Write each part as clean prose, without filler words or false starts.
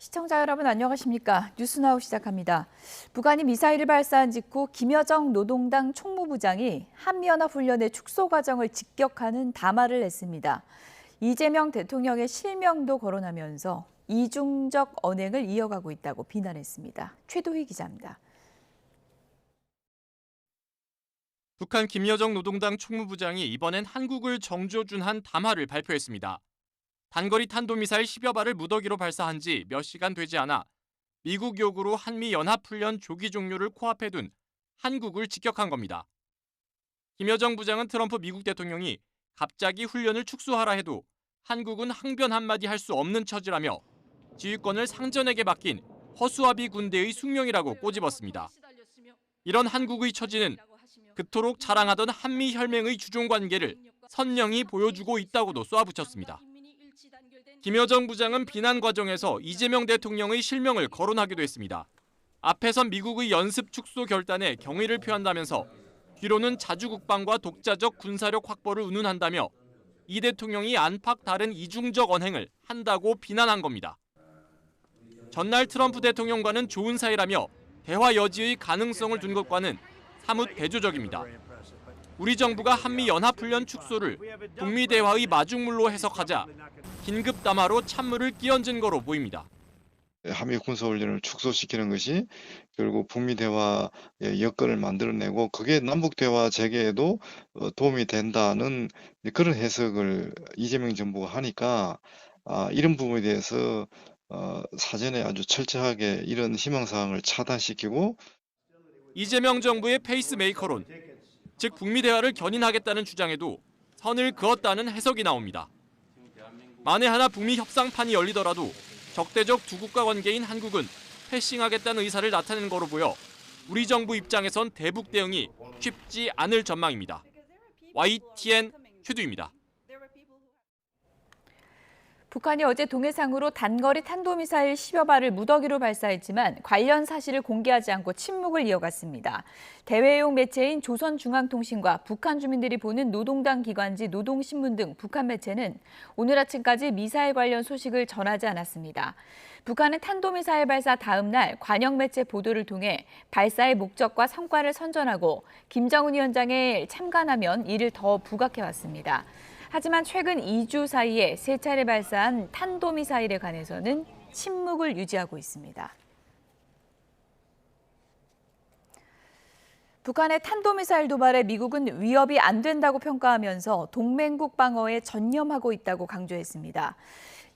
시청자 여러분 안녕하십니까? 뉴스나우 시작합니다. 북한이 미사일을 발사한 직후 김여정 노동당 총무부장이 한미연합훈련의 축소 과정을 직격하는 담화를 냈습니다. 이재명 대통령의 실명도 거론하면서 이중적 언행을 이어가고 있다고 비난했습니다. 최도희 기자입니다. 북한 김여정 노동당 총무부장이 이번엔 한국을 정조준한 담화를 발표했습니다. 단거리 탄도미사일 10여 발을 무더기로 발사한 지 몇 시간 되지 않아 미국 요구로 한미연합훈련 조기 종료를 코앞에 둔 한국을 직격한 겁니다. 김여정 부장은 트럼프 미국 대통령이 갑자기 훈련을 축소하라 해도 한국은 항변 한마디 할 수 없는 처지라며 지휘권을 상전에게 맡긴 허수아비 군대의 숙명이라고 꼬집었습니다. 이런 한국의 처지는 그토록 자랑하던 한미혈맹의 주종관계를 선명히 보여주고 있다고도 쏘아붙였습니다. 김여정 부장은 비난 과정에서 이재명 대통령의 실명을 거론하기도 했습니다. 앞에선 미국의 연습 축소 결단에 경의를 표한다면서 뒤로는 자주국방과 독자적 군사력 확보를 운운한다며 이 대통령이 안팎 다른 이중적 언행을 한다고 비난한 겁니다. 전날 트럼프 대통령과는 좋은 사이라며 대화 여지의 가능성을 둔 것과는 사뭇 대조적입니다. 우리 정부가 한미연합훈련 축소를 북미 대화의 마중물로 해석하자 긴급 담화로 찬물을 끼얹은 거로 보입니다. 한미 군사훈련을 축소시키는 것이 결국 북미 대화의 여건을 만들어내고 그게 남북 대화 재개에도 도움이 된다는 그런 해석을 이재명 정부가 하니까 이런 부분에 대해서 사전에 아주 철저하게 이런 희망사항을 차단시키고 이재명 정부의 페이스메이커론, 즉 북미 대화를 견인하겠다는 주장에도 선을 그었다는 해석이 나옵니다. 만에 하나 북미 협상판이 열리더라도 적대적 두 국가 관계인 한국은 패싱하겠다는 의사를 나타낸 거로 보여 우리 정부 입장에선 대북 대응이 쉽지 않을 전망입니다. YTN 최두입니다. 북한이 어제 동해상으로 단거리 탄도미사일 10여 발을 무더기로 발사했지만 관련 사실을 공개하지 않고 침묵을 이어갔습니다. 대외용 매체인 조선중앙통신과 북한 주민들이 보는 노동당 기관지 노동신문 등 북한 매체는 오늘 아침까지 미사일 관련 소식을 전하지 않았습니다. 북한은 탄도미사일 발사 다음 날 관영 매체 보도를 통해 발사의 목적과 성과를 선전하고 김정은 위원장에 참관하면 이를 더 부각해왔습니다. 하지만 최근 2주 사이에 3차례 발사한 탄도미사일에 관해서는 침묵을 유지하고 있습니다. 북한의 탄도미사일 도발에 미국은 위협이 안 된다고 평가하면서 동맹국 방어에 전념하고 있다고 강조했습니다.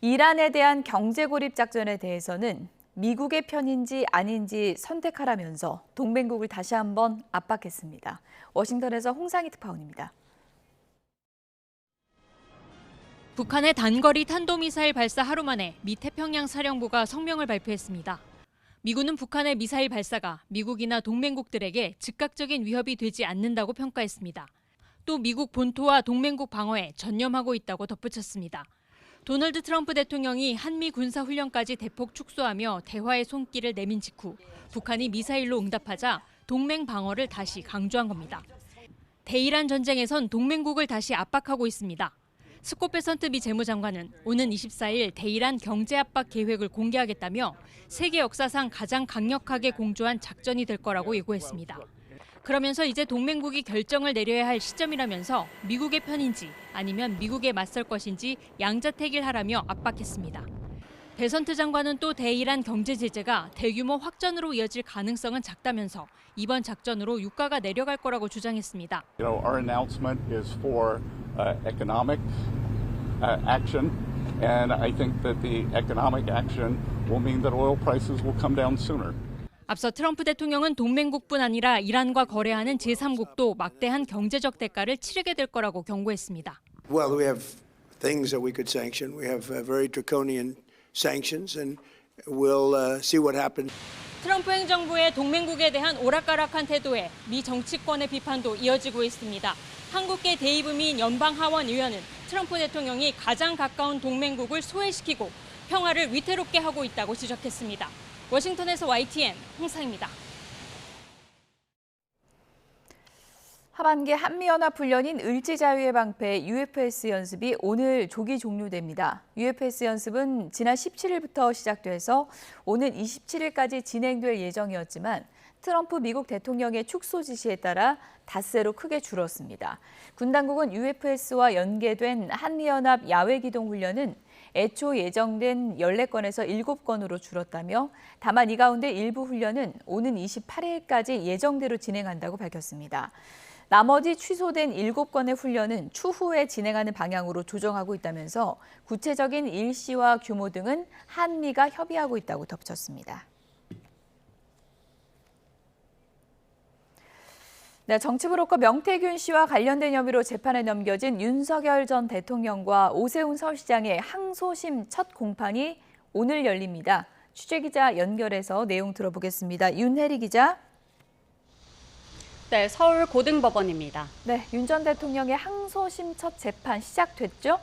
이란에 대한 경제 고립 작전에 대해서는 미국의 편인지 아닌지 선택하라면서 동맹국을 다시 한번 압박했습니다. 워싱턴에서 홍상희 특파원입니다. 북한의 단거리 탄도미사일 발사 하루 만에 미 태평양 사령부가 성명을 발표했습니다. 미군은 북한의 미사일 발사가 미국이나 동맹국들에게 즉각적인 위협이 되지 않는다고 평가했습니다. 또 미국 본토와 동맹국 방어에 전념하고 있다고 덧붙였습니다. 도널드 트럼프 대통령이 한미 군사훈련까지 대폭 축소하며 대화의 손길을 내민 직후 북한이 미사일로 응답하자 동맹 방어를 다시 강조한 겁니다. 대이란 전쟁에선 동맹국을 다시 압박하고 있습니다. 스콧 베선트 미 재무장관은 오는 24일 대이란 경제 압박 계획을 공개하겠다며 세계 역사상 가장 강력하게 공조한 작전이 될 거라고 예고했습니다. 그러면서 이제 동맹국이 결정을 내려야 할 시점이라면서 미국의 편인지 아니면 미국에 맞설 것인지 양자택일하라며 압박했습니다. 베선트 장관은 또 대이란 경제 제재가 대규모 확전으로 이어질 가능성은 작다면서 이번 작전으로 유가가 내려갈 거라고 주장했습니다. Our announcement is for economic action, and I think that the economic action will mean that oil prices will come down sooner. 앞서 트럼프 대통령은 동맹국뿐 아니라 이란과 거래하는 제3국도 막대한 경제적 대가를 치르게 될 거라고 경고했습니다. Well, we have things that we could sanction. We have very draconian sanctions, and we'll see what happens. 트럼프 행정부의 동맹국에 대한 오락가락한 태도에 미 정치권의 비판도 이어지고 있습니다. 한국계 데이브민 연방하원 의원은 트럼프 대통령이 가장 가까운 동맹국을 소외시키고 평화를 위태롭게 하고 있다고 지적했습니다. 워싱턴에서 YTN 홍상입니다. 하반기 한미연합훈련인 을지자유의 방패 UFS 연습이 오늘 조기 종료됩니다. UFS 연습은 지난 17일부터 시작돼서 오는 27일까지 진행될 예정이었지만 트럼프 미국 대통령의 축소 지시에 따라 닷새로 크게 줄었습니다. 군 당국은 UFS와 연계된 한미연합 야외기동훈련은 애초 예정된 14건에서 7건으로 줄었다며 다만 이 가운데 일부 훈련은 오는 28일까지 예정대로 진행한다고 밝혔습니다. 나머지 취소된 7건의 훈련은 추후에 진행하는 방향으로 조정하고 있다면서 구체적인 일시와 규모 등은 한미가 협의하고 있다고 덧붙였습니다. 네, 정치브로커 명태균 씨와 관련된 혐의로 재판에 넘겨진 윤석열 전 대통령과 오세훈 서울시장의 항소심 첫 공판이 오늘 열립니다. 취재기자 연결해서 내용 들어보겠습니다. 윤혜리 기자. 네, 서울 고등법원입니다. 네, 윤 전 대통령의 항소심 첫 재판 시작됐죠?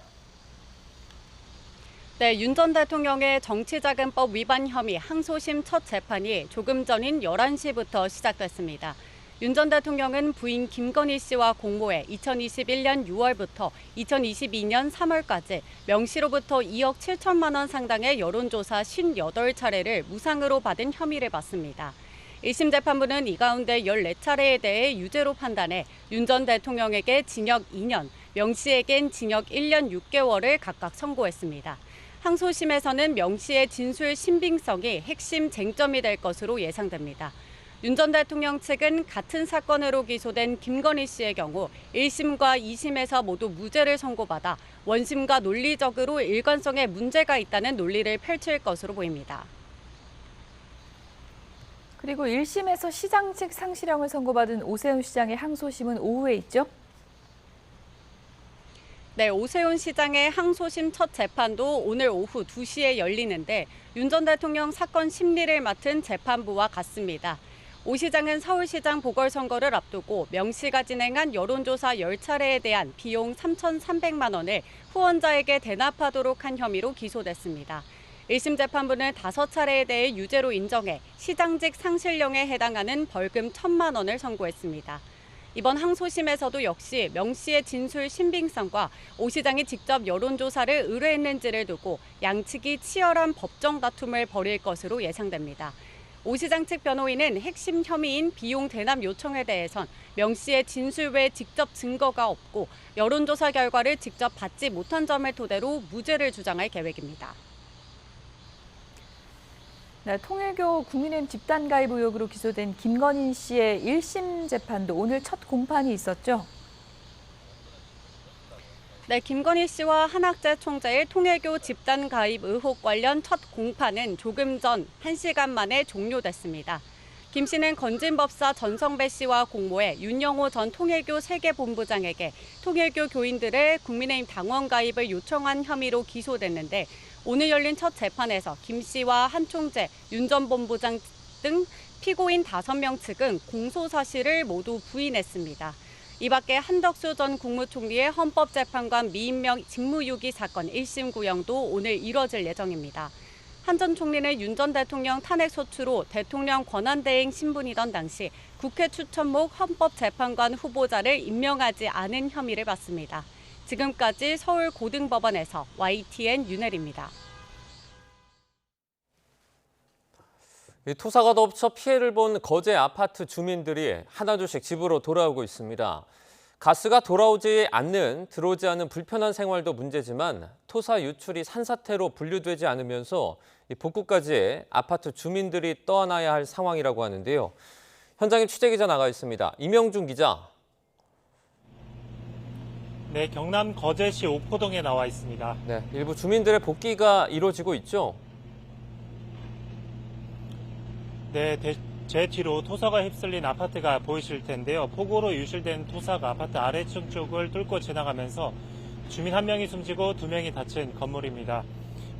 네, 윤 전 대통령의 정치자금법 위반 혐의 항소심 첫 재판이 조금 전인 11시부터 시작됐습니다. 윤 전 대통령은 부인 김건희 씨와 공모해 2021년 6월부터 2022년 3월까지 명 씨로부터 2억 7천만 원 상당의 여론조사 58차례를 무상으로 받은 혐의를 받습니다. 1심 재판부는 이 가운데 14차례에 대해 유죄로 판단해 윤 전 대통령에게 징역 2년, 명 씨에겐 징역 1년 6개월을 각각 선고했습니다. 항소심에서는 명 씨의 진술 신빙성이 핵심 쟁점이 될 것으로 예상됩니다. 윤 전 대통령 측은 같은 사건으로 기소된 김건희 씨의 경우 1심과 2심에서 모두 무죄를 선고받아 원심과 논리적으로 일관성에 문제가 있다는 논리를 펼칠 것으로 보입니다. 그리고 1심에서 시장직 상실형을 선고받은 오세훈 시장의 항소심은 오후에 있죠? 네, 오세훈 시장의 항소심 첫 재판도 오늘 오후 2시에 열리는데 윤 전 대통령 사건 심리를 맡은 재판부와 같습니다. 오 시장은 서울시장 보궐선거를 앞두고 명 씨가 진행한 여론조사 10차례에 대한 비용 3,300만 원을 후원자에게 대납하도록 한 혐의로 기소됐습니다. 1심 재판부는 5차례에 대해 유죄로 인정해 시장직 상실령에 해당하는 벌금 1,000만 원을 선고했습니다. 이번 항소심에서도 역시 명 씨의 진술 신빙성과 오 시장이 직접 여론조사를 의뢰했는지를 두고 양측이 치열한 법정 다툼을 벌일 것으로 예상됩니다. 오 시장 측 변호인은 핵심 혐의인 비용 대납 요청에 대해선 명 씨의 진술 외에 직접 증거가 없고 여론조사 결과를 직접 받지 못한 점을 토대로 무죄를 주장할 계획입니다. 네, 통일교 국민의힘 집단 가입 의혹으로 기소된 김건희 씨의 1심 재판도 오늘 첫 공판이 있었죠? 네, 김건희 씨와 한학재 총재의 통일교 집단 가입 의혹 관련 첫 공판은 조금 전 1시간 만에 종료됐습니다. 김 씨는 건진법사 전성배 씨와 공모해 윤영호 전 통일교 세계본부장에게 통일교 교인들의 국민의힘 당원 가입을 요청한 혐의로 기소됐는데 오늘 열린 첫 재판에서 김 씨와 한 총재, 윤 전 본부장 등 피고인 5명 측은 공소 사실을 모두 부인했습니다. 이 밖에 한덕수 전 국무총리의 헌법재판관 미임명 직무유기 사건 1심 구형도 오늘 이뤄질 예정입니다. 한 전 총리는 윤 전 대통령 탄핵소추로 대통령 권한대행 신분이던 당시 국회 추천목 헌법재판관 후보자를 임명하지 않은 혐의를 받습니다. 지금까지 서울 고등법원에서 YTN 윤혜리입니다. 토사가 덮쳐 피해를 본 거제 아파트 주민들이 하나둘씩 집으로 돌아오고 있습니다. 가스가 들어오지 않는 불편한 생활도 문제지만 토사 유출이 산사태로 분류되지 않으면서 복구까지 아파트 주민들이 떠안아야 할 상황이라고 하는데요. 현장에 취재기자 나가 있습니다. 이명준 기자. 네, 경남 거제시 옥포동에 나와 있습니다. 네, 일부 주민들의 복귀가 이루어지고 있죠. 네, 제 뒤로 토사가 휩쓸린 아파트가 보이실 텐데요. 폭우로 유실된 토사가 아파트 아래층 쪽을 뚫고 지나가면서 주민 1명이 숨지고 2명이 다친 건물입니다.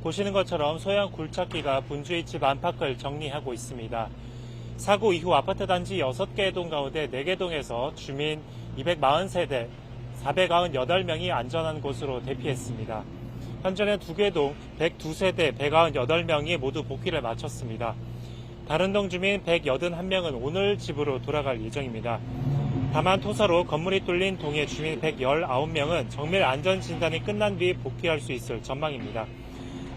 보시는 것처럼 소형 굴착기가 분주히 집 안팎을 정리하고 있습니다. 사고 이후 아파트 단지 6개 동 가운데 4개 동에서 주민 240세대, 498명이 안전한 곳으로 대피했습니다. 현재는 2개 동 102세대 198명이 모두 복귀를 마쳤습니다. 다른 동 주민 181명은 오늘 집으로 돌아갈 예정입니다. 다만 토사로 건물이 뚫린 동해 주민 119명은 정밀 안전 진단이 끝난 뒤 복귀할 수 있을 전망입니다.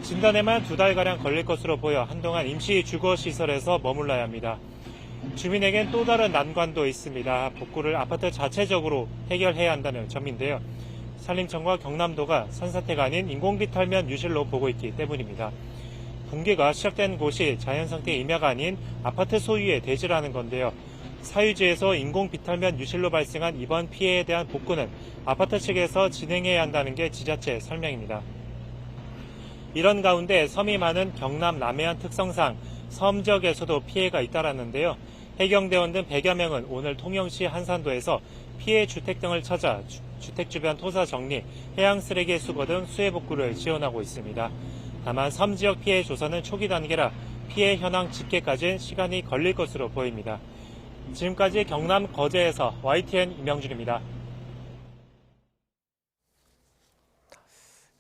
진단에만 2달가량 걸릴 것으로 보여 한동안 임시 주거시설에서 머물러야 합니다. 주민에겐 또 다른 난관도 있습니다. 복구를 아파트 자체적으로 해결해야 한다는 점인데요. 산림청과 경남도가 산사태가 아닌 인공비탈면 유실로 보고 있기 때문입니다. 붕괴가 시작된 곳이 자연상태 임야가 아닌 아파트 소유의 대지라는 건데요. 사유지에서 인공비탈면 유실로 발생한 이번 피해에 대한 복구는 아파트 측에서 진행해야 한다는 게 지자체 설명입니다. 이런 가운데 섬이 많은 경남 남해안 특성상 섬 지역에서도 피해가 잇따랐는데요. 해경대원 등 100여 명은 오늘 통영시 한산도에서 피해 주택 등을 찾아 주택 주변 토사 정리, 해양 쓰레기 수거 등 수해 복구를 지원하고 있습니다. 다만 섬 지역 피해 조사는 초기 단계라 피해 현황 집계까지는 시간이 걸릴 것으로 보입니다. 지금까지 경남 거제에서 YTN 임영준입니다.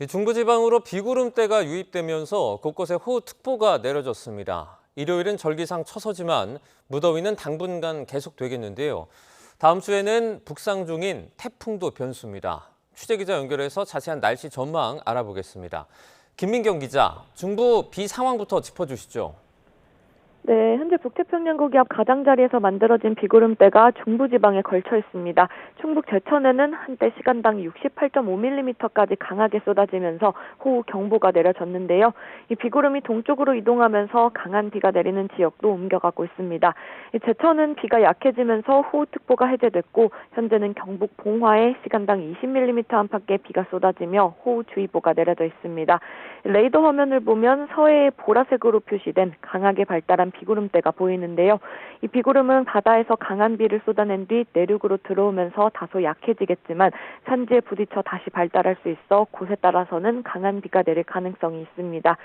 중부지방으로 비구름대가 유입되면서 곳곳에 호우특보가 내려졌습니다. 일요일은 절기상 처서지만 무더위는 당분간 계속되겠는데요. 다음 주에는 북상 중인 태풍도 변수입니다. 취재기자 연결해서 자세한 날씨 전망 알아보겠습니다. 김민경 기자, 중부 비 상황부터 짚어주시죠. 네, 현재 북태평양 고기압 가장자리에서 만들어진 비구름대가 중부지방에 걸쳐 있습니다. 충북 제천에는 한때 시간당 68.5mm까지 강하게 쏟아지면서 호우경보가 내려졌는데요. 이 비구름이 동쪽으로 이동하면서 강한 비가 내리는 지역도 옮겨가고 있습니다. 제천은 비가 약해지면서 호우특보가 해제됐고 현재는 경북 봉화에 시간당 20mm 안팎의 비가 쏟아지며 호우주의보가 내려져 있습니다. 레이더 화면을 보면 서해에 보라색으로 표시된 강하게 발달한 비구름대가 보이는데요. 이 비구름은 바다에서 강한 비를 쏟아낸 뒤 내륙으로 들어오면서 다소 약해지겠지만 산지에 부딪혀 다시 발달할 수 있어 곳에 따라서는 강한 비가 내릴 가능성이 있습니다.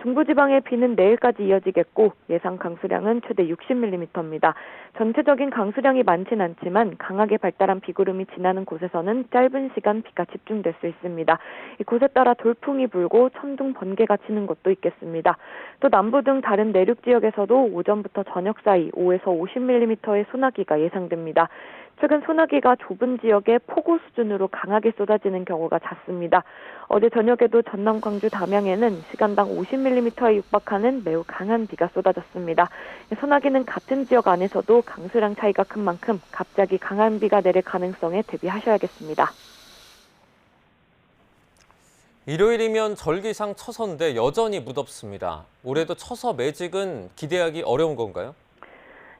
중부지방의 비는 내일까지 이어지겠고 예상 강수량은 최대 60mm입니다. 전체적인 강수량이 많진 않지만 강하게 발달한 비구름이 지나는 곳에서는 짧은 시간 비가 집중될 수 있습니다. 곳에 따라 돌풍이 불고 천둥 번개가 치는 곳도 있겠습니다. 또 남부 등 다른 내륙 지역에서도 오전부터 저녁 사이 5에서 50mm의 소나기가 예상됩니다. 최근 소나기가 좁은 지역에 폭우 수준으로 강하게 쏟아지는 경우가 잦습니다. 어제 저녁에도 전남, 광주, 담양에는 시간당 50mm에 육박하는 매우 강한 비가 쏟아졌습니다. 소나기는 같은 지역 안에서도 강수량 차이가 큰 만큼 갑자기 강한 비가 내릴 가능성에 대비하셔야겠습니다. 일요일이면 절기상 처서인데 여전히 무덥습니다. 올해도 처서 매직은 기대하기 어려운 건가요?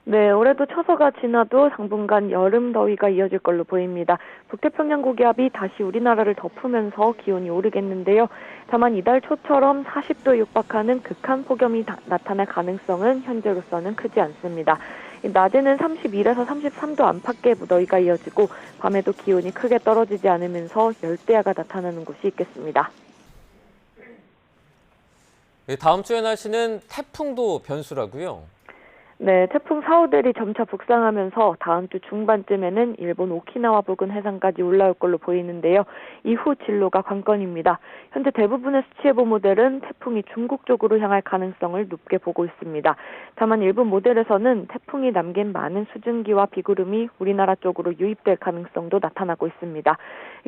네, 올해도 처서가 지나도 당분간 여름 더위가 이어질 걸로 보입니다. 북태평양 고기압이 다시 우리나라를 덮으면서 기온이 오르겠는데요. 다만 이달 초처럼 40도에 육박하는 극한 폭염이 나타날 가능성은 현재로서는 크지 않습니다. 낮에는 31에서 33도 안팎의 무더위가 이어지고 밤에도 기온이 크게 떨어지지 않으면서 열대야가 나타나는 곳이 있겠습니다. 다음 주의 날씨는 태풍도 변수라고요? 네, 태풍 사오델이 점차 북상하면서 다음 주 중반쯤에는 일본 오키나와 부근 해상까지 올라올 걸로 보이는데요. 이후 진로가 관건입니다. 현재 대부분의 수치예보 모델은 태풍이 중국 쪽으로 향할 가능성을 높게 보고 있습니다. 다만 일부 모델에서는 태풍이 남긴 많은 수증기와 비구름이 우리나라 쪽으로 유입될 가능성도 나타나고 있습니다.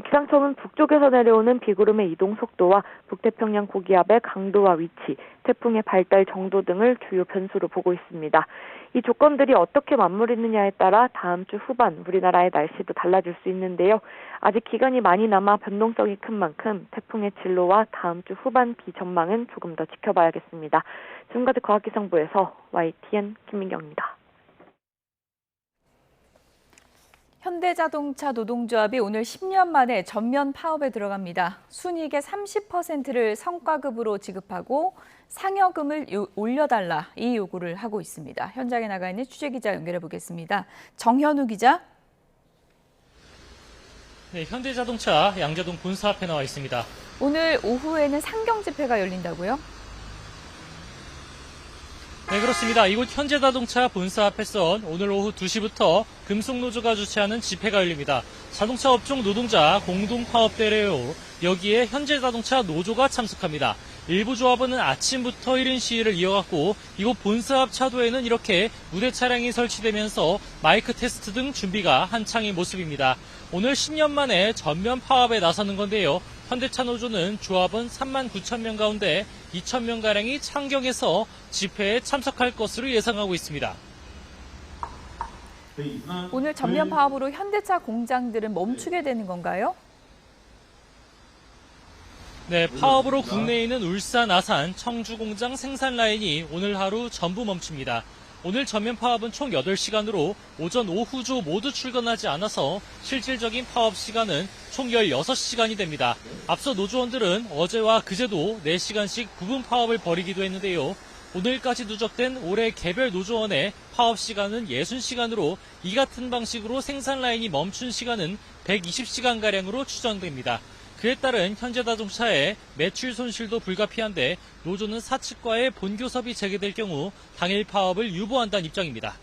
기상청은 북쪽에서 내려오는 비구름의 이동 속도와 북태평양 고기압의 강도와 위치, 태풍의 발달 정도 등을 주요 변수로 보고 있습니다. 이 조건들이 어떻게 맞물리느냐에 따라 다음 주 후반 우리나라의 날씨도 달라질 수 있는데요. 아직 기간이 많이 남아 변동성이 큰 만큼 태풍의 진로와 다음 주 후반 비 전망은 조금 더 지켜봐야겠습니다. 지금까지 과학기상부에서 YTN 김민경입니다. 현대자동차 노동조합이 오늘 10년 만에 전면 파업에 들어갑니다. 순이익의 30%를 성과급으로 지급하고 상여금을 올려달라 이 요구를 하고 있습니다. 현장에 나가 있는 취재기자 연결해 보겠습니다. 정현우 기자. 네, 현대자동차 양재동 본사 앞에 나와 있습니다. 오늘 오후에는 상경 집회가 열린다고요? 네, 그렇습니다. 이곳 현대자동차 본사 앞에선 오늘 오후 2시부터 금속노조가 주최하는 집회가 열립니다. 자동차 업종 노동자 공동 파업대회로 여기에 현대자동차 노조가 참석합니다. 일부 조합원은 아침부터 1인 시위를 이어갔고 이곳 본사 앞 차도에는 이렇게 무대 차량이 설치되면서 마이크 테스트 등 준비가 한창인 모습입니다. 오늘 10년 만에 전면 파업에 나서는 건데요. 현대차 노조는 조합원 3만 9천 명 가운데 2천 명가량이 창경에서 집회에 참석할 것으로 예상하고 있습니다. 오늘 전면 파업으로 현대차 공장들은 멈추게 되는 건가요? 네, 파업으로 국내에 있는 울산, 아산, 청주 공장 생산 라인이 오늘 하루 전부 멈춥니다. 오늘 전면 파업은 총 8시간으로 오전, 오후조 모두 출근하지 않아서 실질적인 파업 시간은 총 16시간이 됩니다. 앞서 노조원들은 어제와 그제도 4시간씩 부분 파업을 벌이기도 했는데요. 오늘까지 누적된 올해 개별 노조원의 파업 시간은 60시간으로 이 같은 방식으로 생산 라인이 멈춘 시간은 120시간가량으로 추정됩니다. 그에 따른 현대자동차의 매출 손실도 불가피한데 노조는 사측과의 본교섭이 재개될 경우 당일 파업을 유보한다는 입장입니다.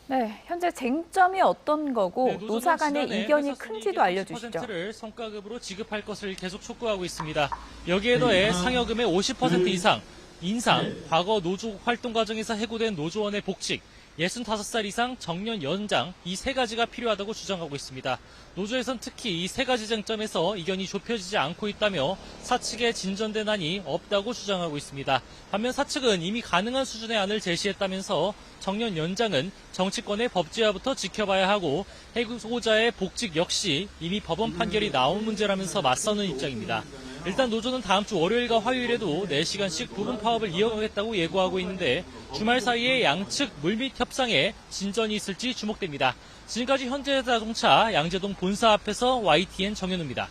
네, 현재 쟁점이 어떤 거고 네, 노사 간의 이견이 큰지도 알려주시죠. 50%를 성과급으로 지급할 것을 계속 촉구하고 있습니다. 여기에 더해 상여금의 50% 이상, 인상, 과거 노조 활동 과정에서 해고된 노조원의 복직, 65살 이상 정년 연장 이 세 가지가 필요하다고 주장하고 있습니다. 노조에선 특히 이 세 가지 쟁점에서 이견이 좁혀지지 않고 있다며 사측의 진전된 안이 없다고 주장하고 있습니다. 반면 사측은 이미 가능한 수준의 안을 제시했다면서 정년 연장은 정치권의 법제화부터 지켜봐야 하고 해고자의 복직 역시 이미 법원 판결이 나온 문제라면서 맞서는 입장입니다. 일단 노조는 다음 주 월요일과 화요일에도 4시간씩 부분 파업을 이어가겠다고 예고하고 있는데 주말 사이에 양측 물밑 협상에 진전이 있을지 주목됩니다. 지금까지 현대자동차 양재동 본사 앞에서 YTN 정현우입니다.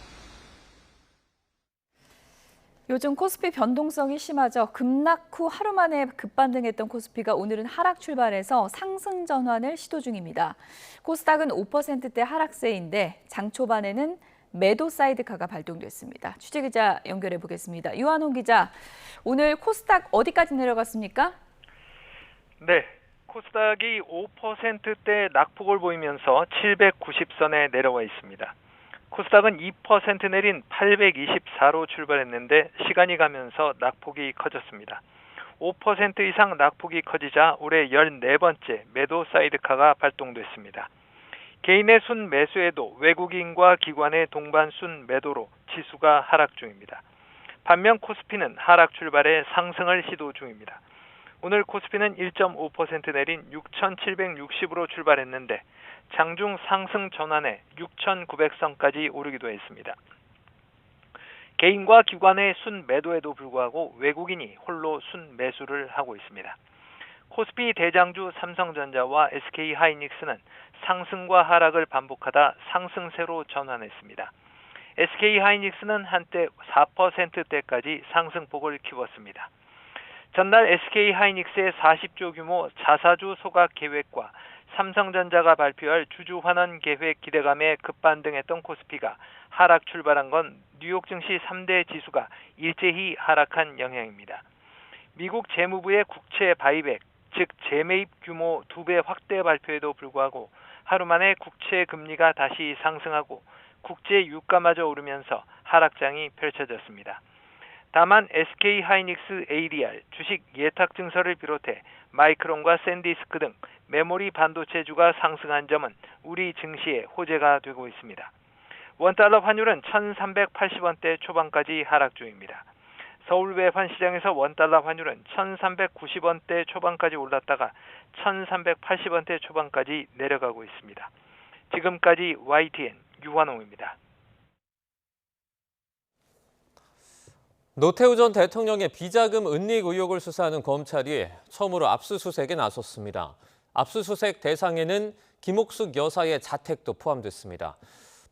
요즘 코스피 변동성이 심하죠. 급락 후 하루 만에 급반등했던 코스피가 오늘은 하락 출발해서 상승 전환을 시도 중입니다. 코스닥은 5%대 하락세인데 장 초반에는 매도 사이드카가 발동됐습니다. 취재기자 연결해 보겠습니다. 유한홍 기자, 오늘 코스닥 어디까지 내려갔습니까? 네, 코스닥이 5%대 낙폭을 보이면서 790선에 내려와 있습니다. 코스닥은 2% 내린 824로 출발했는데 시간이 가면서 낙폭이 커졌습니다. 5% 이상 낙폭이 커지자 올해 14번째 매도 사이드카가 발동됐습니다. 개인의 순 매수에도 외국인과 기관의 동반 순 매도로 지수가 하락 중입니다. 반면 코스피는 하락 출발에 상승을 시도 중입니다. 오늘 코스피는 1.5% 내린 6,760으로 출발했는데 장중 상승 전환에 6,900선까지 오르기도 했습니다. 개인과 기관의 순 매도에도 불구하고 외국인이 홀로 순 매수를 하고 있습니다. 코스피 대장주 삼성전자와 SK하이닉스는 상승과 하락을 반복하다 상승세로 전환했습니다. SK하이닉스는 한때 4%대까지 상승폭을 키웠습니다. 전날 SK하이닉스의 40조 규모 자사주 소각 계획과 삼성전자가 발표할 주주 환원 계획 기대감에 급반등했던 코스피가 하락 출발한 건 뉴욕 증시 3대 지수가 일제히 하락한 영향입니다. 미국 재무부의 국채 바이백, 즉 재매입 규모 2배 확대 발표에도 불구하고 하루 만에 국채 금리가 다시 상승하고 국제 유가마저 오르면서 하락장이 펼쳐졌습니다. 다만 SK하이닉스 ADR, 주식 예탁 증서를 비롯해 마이크론과 샌디스크 등 메모리 반도체주가 상승한 점은 우리 증시에 호재가 되고 있습니다. 원달러 환율은 1380원대 초반까지 하락 중입니다. 서울 외환 시장에서 원달러 환율은 1390원대 초반까지 올랐다가 1380원대 초반까지 내려가고 있습니다. 지금까지 YTN 유한홍입니다. 노태우 전 대통령의 비자금 은닉 의혹을 수사하는 검찰이 처음으로 압수수색에 나섰습니다. 압수수색 대상에는 김옥숙 여사의 자택도 포함됐습니다.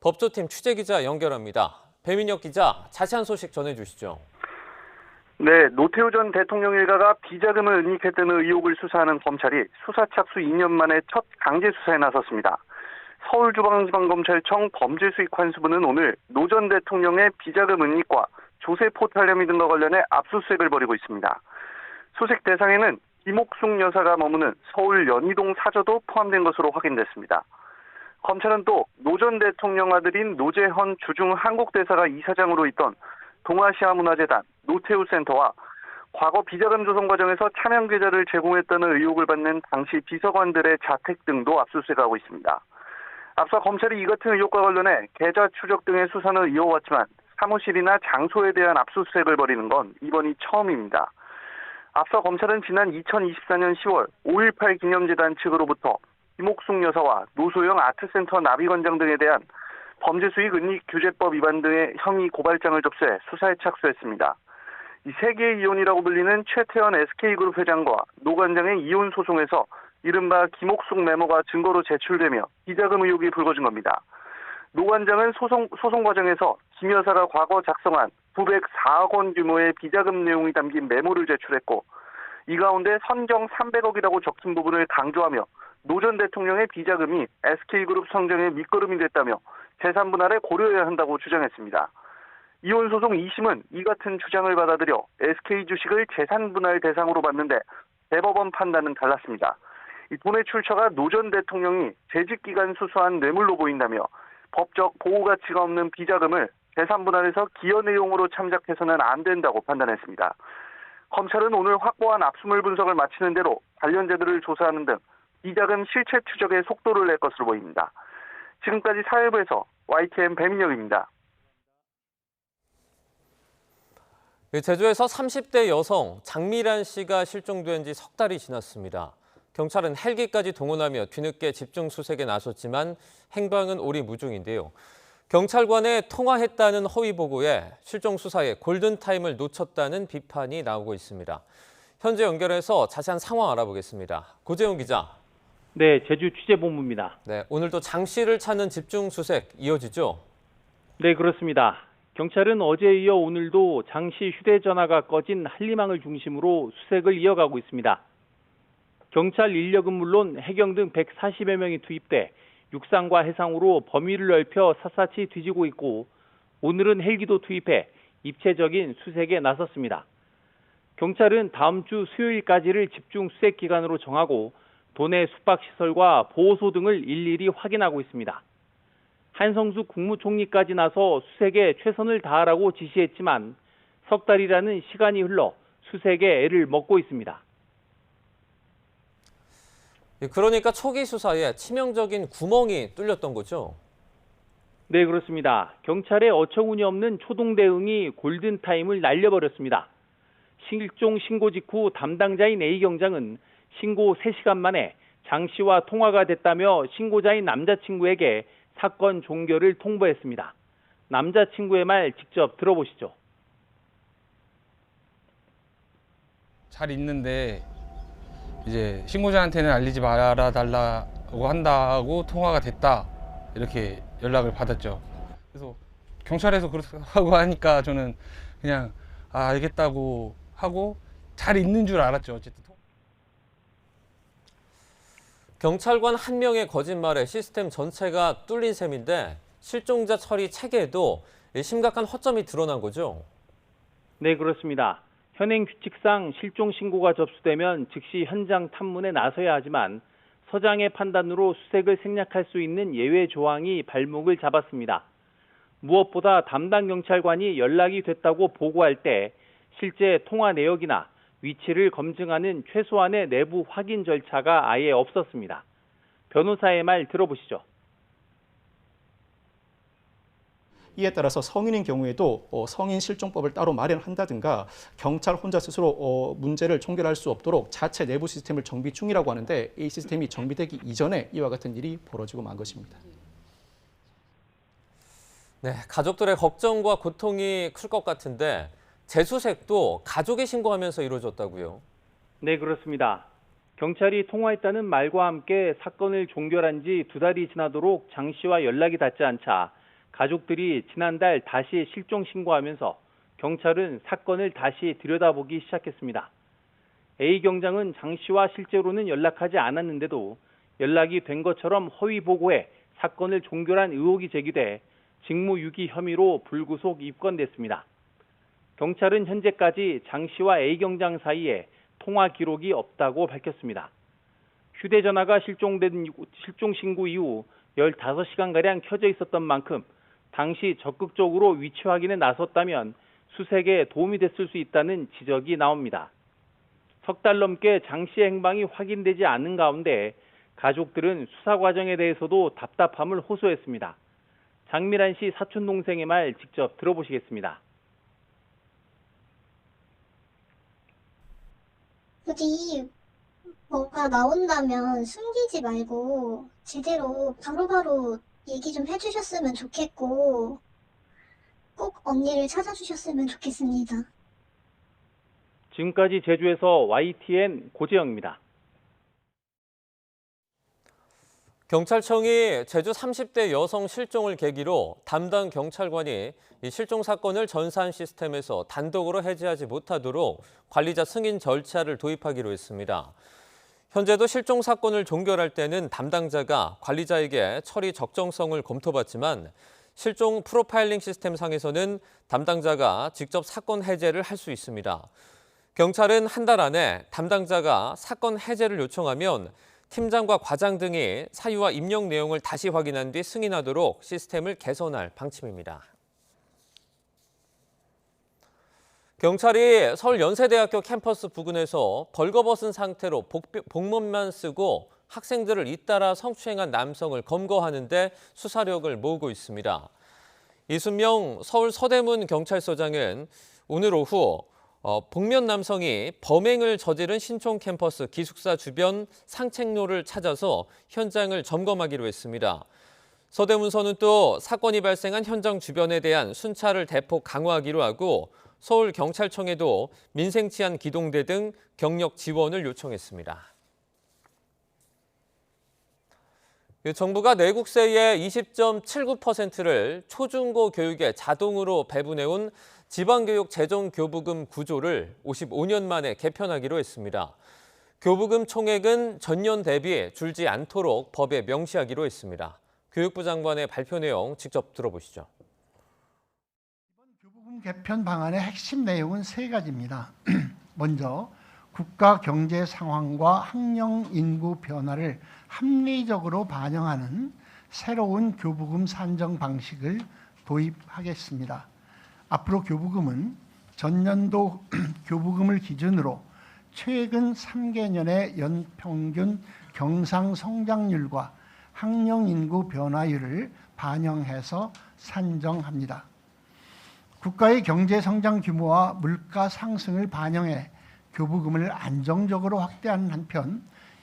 법조팀 취재기자 연결합니다. 배민혁 기자, 자세한 소식 전해주시죠. 네, 노태우 전 대통령 일가가 비자금을 은닉했다는 의혹을 수사하는 검찰이 수사 착수 2년 만에 첫 강제 수사에 나섰습니다. 서울중앙지방검찰청 범죄수익환수부는 오늘 노 전 대통령의 비자금 은닉과 조세 포탈 혐의 등과 관련해 압수수색을 벌이고 있습니다. 수색 대상에는 김옥숙 여사가 머무는 서울 연희동 사저도 포함된 것으로 확인됐습니다. 검찰은 또 노 전 대통령 아들인 노재헌 주중 한국대사가 이사장으로 있던 동아시아문화재단, 노태우센터와 과거 비자금 조성 과정에서 차명 계좌를 제공했다는 의혹을 받는 당시 비서관들의 자택 등도 압수수색하고 있습니다. 앞서 검찰이 이 같은 의혹과 관련해 계좌 추적 등의 수사는 이어왔지만 사무실이나 장소에 대한 압수수색을 벌이는 건 이번이 처음입니다. 앞서 검찰은 지난 2024년 10월 5.18 기념재단 측으로부터 김옥숙 여사와 노소영 아트센터 나비관장 등에 대한 범죄수익은닉규제법 위반 등의 혐의 고발장을 접수해 수사에 착수했습니다. 이 세계의 이혼이라고 불리는 최태원 SK그룹 회장과 노 관장의 이혼 소송에서 이른바 김옥숙 메모가 증거로 제출되며 비자금 의혹이 불거진 겁니다. 노 관장은 소송 과정에서 김 여사가 과거 작성한 904억 원 규모의 비자금 내용이 담긴 메모를 제출했고 이 가운데 선경 300억이라고 적힌 부분을 강조하며 노 전 대통령의 비자금이 SK그룹 성장에 밑거름이 됐다며 재산 분할에 고려해야 한다고 주장했습니다. 이혼 소송 2심은 이 같은 주장을 받아들여 SK 주식을 재산 분할 대상으로 봤는데 대법원 판단은 달랐습니다. 이 돈의 출처가 노 전 대통령이 재직 기간 수수한 뇌물로 보인다며 법적 보호 가치가 없는 비자금을 재산 분할에서 기여 내용으로 참작해서는 안 된다고 판단했습니다. 검찰은 오늘 확보한 압수물 분석을 마치는 대로 관련자들을 조사하는 등 비자금 실체 추적에 속도를 낼 것으로 보입니다. 지금까지 사회부에서 YTN 배민혁입니다. 제주에서 30대 여성 장미란 씨가 실종된 지 석 달이 지났습니다. 경찰은 헬기까지 동원하며 뒤늦게 집중 수색에 나섰지만 행방은 오리무중인데요. 경찰관에 통화했다는 허위 보고에 실종 수사에 골든타임을 놓쳤다는 비판이 나오고 있습니다. 현재 연결해서 자세한 상황 알아보겠습니다. 고재훈 기자. 네, 제주 취재본부입니다. 네, 오늘도 장 씨를 찾는 집중 수색 이어지죠? 네, 그렇습니다. 경찰은 어제에 이어 오늘도 장 씨 휴대전화가 꺼진 한리망을 중심으로 수색을 이어가고 있습니다. 경찰 인력은 물론 해경 등 140여 명이 투입돼 육상과 해상으로 범위를 넓혀 샅샅이 뒤지고 있고 오늘은 헬기도 투입해 입체적인 수색에 나섰습니다. 경찰은 다음 주 수요일까지를 집중 수색 기간으로 정하고 도내 숙박시설과 보호소 등을 일일이 확인하고 있습니다. 한성수 국무총리까지 나서 수색에 최선을 다하라고 지시했지만 석 달이라는 시간이 흘러 수색에 애를 먹고 있습니다. 그러니까 초기 수사에 치명적인 구멍이 뚫렸던 거죠? 네, 그렇습니다. 경찰의 어처구니 없는 초동 대응이 골든타임을 날려버렸습니다. 실종 신고 직후 담당자인 A 경장은 신고 3시간 만에 장 씨와 통화가 됐다며 신고자인 남자친구에게 사건 종결을 통보했습니다. 남자친구의 말 직접 들어보시죠. 잘 있는데 이제 신고자한테는 알리지 말아 달라고 한다고 통화가 됐다 이렇게 연락을 받았죠. 그래서 경찰에서 그렇다고 하니까 저는 그냥 알겠다고 하고 잘 있는 줄 알았죠. 어쨌든 경찰관 한 명의 거짓말에 시스템 전체가 뚫린 셈인데 실종자 처리 체계에도 심각한 허점이 드러난 거죠? 네, 그렇습니다. 현행 규칙상 실종 신고가 접수되면 즉시 현장 탐문에 나서야 하지만 서장의 판단으로 수색을 생략할 수 있는 예외 조항이 발목을 잡았습니다. 무엇보다 담당 경찰관이 연락이 됐다고 보고할 때 실제 통화 내역이나 위치를 검증하는 최소한의 내부 확인 절차가 아예 없었습니다. 변호사의 말 들어보시죠. 이에 따라서 성인인 경우에도 성인 실종법을 따로 마련한다든가 경찰 혼자 스스로 문제를 총결할 수 없도록 자체 내부 시스템을 정비 중이라고 하는데 이 시스템이 정비되기 이전에 이와 같은 일이 벌어지고 만 것입니다. 네, 가족들의 걱정과 고통이 클 것 같은데 재수색도 가족이 신고하면서 이루어졌다고요? 네, 그렇습니다. 경찰이 통화했다는 말과 함께 사건을 종결한 지 2달이 지나도록 장 씨와 연락이 닿지 않자 가족들이 지난달 다시 실종 신고하면서 경찰은 사건을 다시 들여다보기 시작했습니다. A 경장은 장 씨와 실제로는 연락하지 않았는데도 연락이 된 것처럼 허위 보고해 사건을 종결한 의혹이 제기돼 직무유기 혐의로 불구속 입건됐습니다. 경찰은 현재까지 장 씨와 A 경장 사이에 통화 기록이 없다고 밝혔습니다. 휴대전화가 실종 신고 이후 15시간가량 켜져 있었던 만큼 당시 적극적으로 위치 확인에 나섰다면 수색에 도움이 됐을 수 있다는 지적이 나옵니다. 석 달 넘게 장 씨의 행방이 확인되지 않는 가운데 가족들은 수사 과정에 대해서도 답답함을 호소했습니다. 장미란 씨 사촌 동생의 말 직접 들어보시겠습니다. 굳이 뭐가 나온다면 숨기지 말고 제대로 바로바로 얘기 좀 해주셨으면 좋겠고 꼭 언니를 찾아주셨으면 좋겠습니다. 지금까지 제주에서 YTN 고재영입니다. 경찰청이 제주 30대 여성 실종을 계기로 담당 경찰관이 이 실종 사건을 전산 시스템에서 단독으로 해제하지 못하도록 관리자 승인 절차를 도입하기로 했습니다. 현재도 실종 사건을 종결할 때는 담당자가 관리자에게 처리 적정성을 검토받지만 실종 프로파일링 시스템 상에서는 담당자가 직접 사건 해제를 할 수 있습니다. 경찰은 한 달 안에 담당자가 사건 해제를 요청하면 팀장과 과장 등이 사유와 입력 내용을 다시 확인한 뒤 승인하도록 시스템을 개선할 방침입니다. 경찰이 서울 연세대학교 캠퍼스 부근에서 벌거벗은 상태로 복면만 쓰고 학생들을 잇따라 성추행한 남성을 검거하는 데 수사력을 모으고 있습니다. 이순명 서울 서대문 경찰서장은 오늘 오후 복면 남성이 범행을 저지른 신촌 캠퍼스 기숙사 주변 상책로를 찾아서 현장을 점검하기로 했습니다. 서대문서는 또 사건이 발생한 현장 주변에 대한 순찰을 대폭 강화하기로 하고 서울경찰청에도 민생치안 기동대 등 경력 지원을 요청했습니다. 정부가 내국세의 20.79%를 초중고 교육에 자동으로 배분해온 지방교육 재정교부금 구조를 55년 만에 개편하기로 했습니다. 교부금 총액은 전년 대비 줄지 않도록 법에 명시하기로 했습니다. 교육부 장관의 발표 내용 직접 들어보시죠. 이번 교부금 개편 방안의 핵심 내용은 세 가지입니다. 먼저 국가 경제 상황과 학령 인구 변화를 합리적으로 반영하는 새로운 교부금 산정 방식을 도입하겠습니다. 앞으로 교부금은 전년도 교부금을 기준으로 최근 3개년의 연평균 경상 성장률과 학령 인구 변화율을 반영해서 산정합니다. 국가의 경제 성장 규모와 물가 상승을 반영해 교부금을 안정적으로 확대하는 한편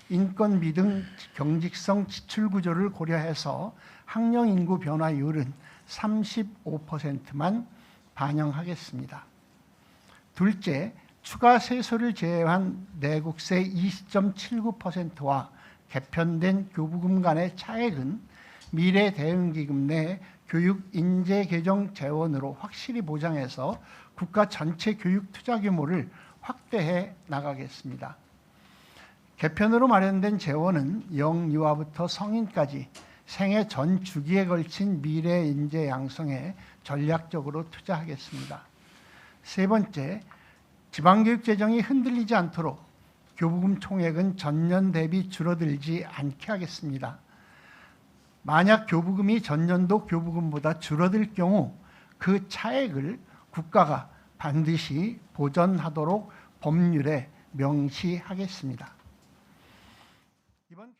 인건비 등 경직성 지출 구조를 고려해서 학령 인구 변화율은 35%만 반영하겠습니다. 둘째, 추가 세소를 제외한 내국세 20.79%와 개편된 교부금 간의 차액은 미래대응기금 내 교육 인재 개정 재원으로 확실히 보장해서 국가 전체 교육 투자 규모를 확대해 나가겠습니다. 개편으로 마련된 재원은 영유아부터 성인까지 생애 전 주기에 걸친 미래 인재 양성에 전략적으로 투자하겠습니다. 세 번째, 지방교육 재정이 흔들리지 않도록 교부금 총액은 전년 대비 줄어들지 않게 하겠습니다. 만약 교부금이 전년도 교부금보다 줄어들 경우 그 차액을 국가가 반드시 보전하도록 법률에 명시하겠습니다. 이번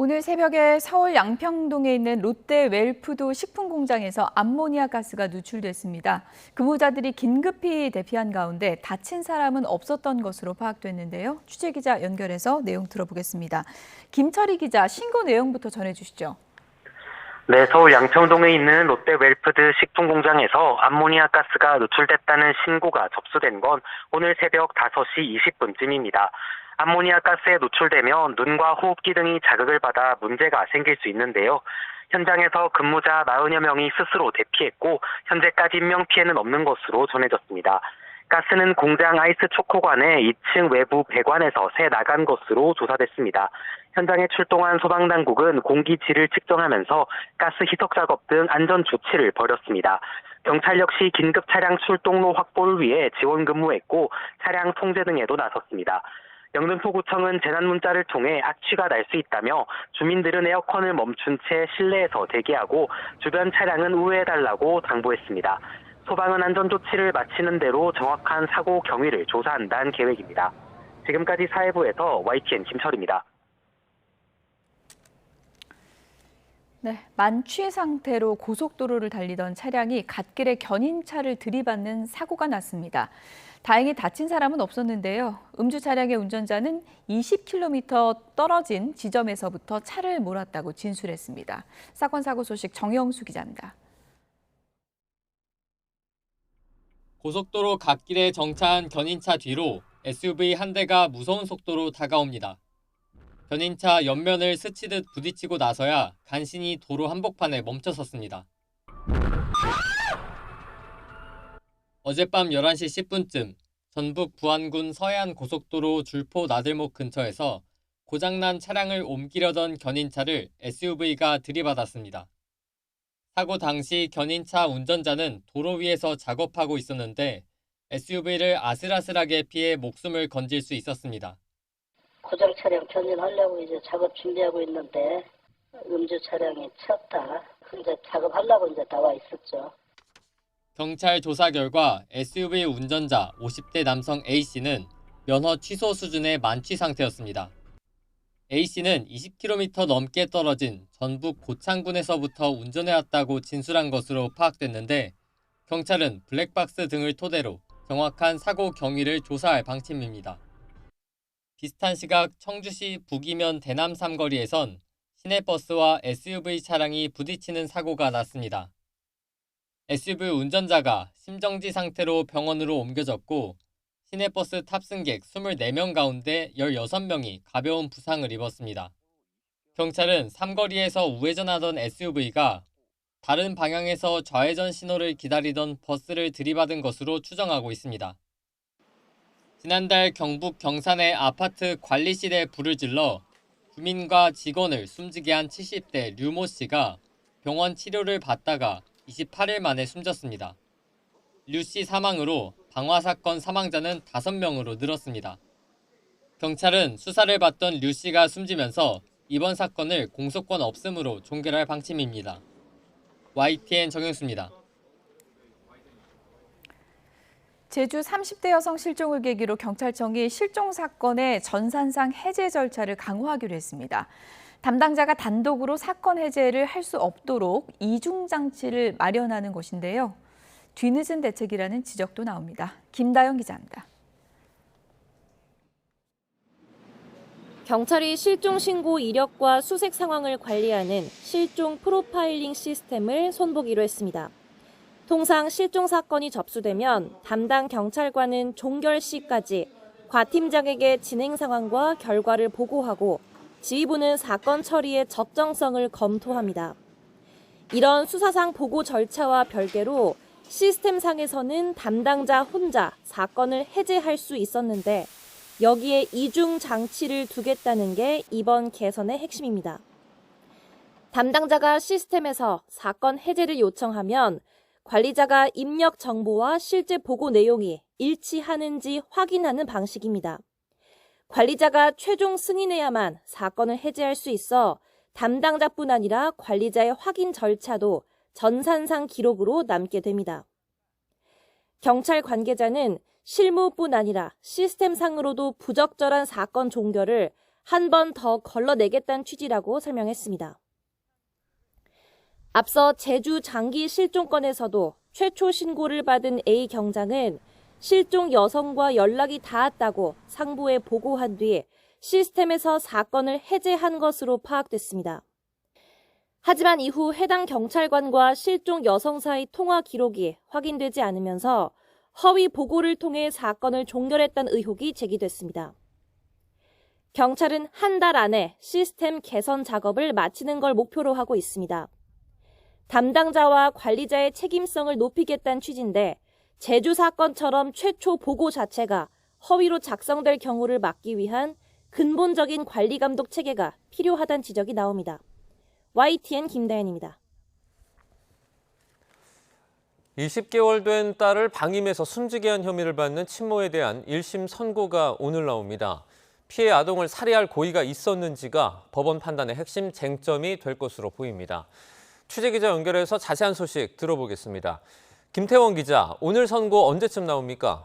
오늘 새벽에 서울 양평동에 있는 롯데 웰푸드 식품공장에서 암모니아 가스가 누출됐습니다. 근무자들이 긴급히 대피한 가운데 다친 사람은 없었던 것으로 파악됐는데요. 취재기자 연결해서 내용 들어보겠습니다. 김철희 기자, 신고 내용부터 전해주시죠. 네, 서울 양평동에 있는 롯데 웰푸드 식품공장에서 암모니아 가스가 누출됐다는 신고가 접수된 건 오늘 새벽 5시 20분쯤입니다. 암모니아 가스에 노출되면 눈과 호흡기 등이 자극을 받아 문제가 생길 수 있는데요. 현장에서 근무자 40여 명이 스스로 대피했고 현재까지 인명 피해는 없는 것으로 전해졌습니다. 가스는 공장 아이스 초코관의 2층 외부 배관에서 새 나간 것으로 조사됐습니다. 현장에 출동한 소방당국은 공기 질을 측정하면서 가스 희석 작업 등 안전 조치를 벌였습니다. 경찰 역시 긴급 차량 출동로 확보를 위해 지원 근무했고 차량 통제 등에도 나섰습니다. 영등포구청은 재난 문자를 통해 악취가 날 수 있다며 주민들은 에어컨을 멈춘 채 실내에서 대기하고 주변 차량은 우회해달라고 당부했습니다. 소방은 안전조치를 마치는 대로 정확한 사고 경위를 조사한다는 계획입니다. 지금까지 사회부에서 YTN 김철입니다. 네, 만취 상태로 고속도로를 달리던 차량이 갓길에 견인차를 들이받는 사고가 났습니다. 다행히 다친 사람은 없었는데요. 음주 차량의 운전자는 20km 떨어진 지점에서부터 차를 몰았다고 진술했습니다. 사건 사고 소식 정영수 기자입니다. 고속도로 갓길에 정차한 견인차 뒤로 SUV 한 대가 무서운 속도로 다가옵니다. 견인차 옆면을 스치듯 부딪히고 나서야 간신히 도로 한복판에 멈춰섰습니다. 어젯밤 11시 10분쯤 전북 부안군 서해안 고속도로 줄포 나들목 근처에서 고장난 차량을 옮기려던 견인차를 SUV가 들이받았습니다. 사고 당시 견인차 운전자는 도로 위에서 작업하고 있었는데 SUV를 아슬아슬하게 피해 목숨을 건질 수 있었습니다. 고장 차량 견인하려고 이제 작업 준비하고 있는데 음주 차량이 쳤다. 이제 작업하려고 이제 나와 있었죠. 경찰 조사 결과 SUV 운전자 50대 남성 A씨는 면허 취소 수준의 만취 상태였습니다. A씨는 20km 넘게 떨어진 전북 고창군에서부터 운전해왔다고 진술한 것으로 파악됐는데 경찰은 블랙박스 등을 토대로 정확한 사고 경위를 조사할 방침입니다. 비슷한 시각 청주시 북이면 대남 삼거리에선 시내버스와 SUV 차량이 부딪히는 사고가 났습니다. SUV 운전자가 심정지 상태로 병원으로 옮겨졌고 시내버스 탑승객 24명 가운데 16명이 가벼운 부상을 입었습니다. 경찰은 삼거리에서 우회전하던 SUV가 다른 방향에서 좌회전 신호를 기다리던 버스를 들이받은 것으로 추정하고 있습니다. 지난달 경북 경산의 아파트 관리실에 불을 질러 주민과 직원을 숨지게 한 70대 류모 씨가 병원 치료를 받다가 28일 만에 숨졌습니다. 류 씨 사망으로 방화 사건 사망자는 5명으로 늘었습니다. 경찰은 수사를 받던 류 씨가 숨지면서 이번 사건을 공소권 없음으로 종결할 방침입니다. YTN 정영수입니다. 제주 30대 여성 실종을 계기로 경찰청이 실종 사건의 전산상 해제 절차를 강화하기로 했습니다. 담당자가 단독으로 사건 해제를 할 수 없도록 이중 장치를 마련하는 것인데요. 뒤늦은 대책이라는 지적도 나옵니다. 김다영 기자입니다. 경찰이 실종 신고 이력과 수색 상황을 관리하는 실종 프로파일링 시스템을 손보기로 했습니다. 통상 실종 사건이 접수되면 담당 경찰관은 종결 시까지 과 팀장에게 진행 상황과 결과를 보고하고 지휘부는 사건 처리의 적정성을 검토합니다. 이런 수사상 보고 절차와 별개로 시스템상에서는 담당자 혼자 사건을 해제할 수 있었는데 여기에 이중 장치를 두겠다는 게 이번 개선의 핵심입니다. 담당자가 시스템에서 사건 해제를 요청하면 관리자가 입력 정보와 실제 보고 내용이 일치하는지 확인하는 방식입니다. 관리자가 최종 승인해야만 사건을 해제할 수 있어 담당자뿐 아니라 관리자의 확인 절차도 전산상 기록으로 남게 됩니다. 경찰 관계자는 실무뿐 아니라 시스템상으로도 부적절한 사건 종결을 한 번 더 걸러내겠다는 취지라고 설명했습니다. 앞서 제주 장기 실종건에서도 최초 신고를 받은 A 경장은 실종 여성과 연락이 닿았다고 상부에 보고한 뒤 시스템에서 사건을 해제한 것으로 파악됐습니다. 하지만 이후 해당 경찰관과 실종 여성 사이 통화 기록이 확인되지 않으면서 허위 보고를 통해 사건을 종결했다는 의혹이 제기됐습니다. 경찰은 한 달 안에 시스템 개선 작업을 마치는 걸 목표로 하고 있습니다. 담당자와 관리자의 책임성을 높이겠다는 취지인데 제주 사건처럼 최초 보고 자체가 허위로 작성될 경우를 막기 위한 근본적인 관리 감독 체계가 필요하다는 지적이 나옵니다. YTN 김다현입니다. 20개월 된 딸을 방임해서 숨지게 한 혐의를 받는 친모에 대한 1심 선고가 오늘 나옵니다. 피해 아동을 살해할 고의가 있었는지가 법원 판단의 핵심 쟁점이 될 것으로 보입니다. 취재기자 연결해서 자세한 소식 들어보겠습니다. 김태원 기자, 오늘 선고 언제쯤 나옵니까?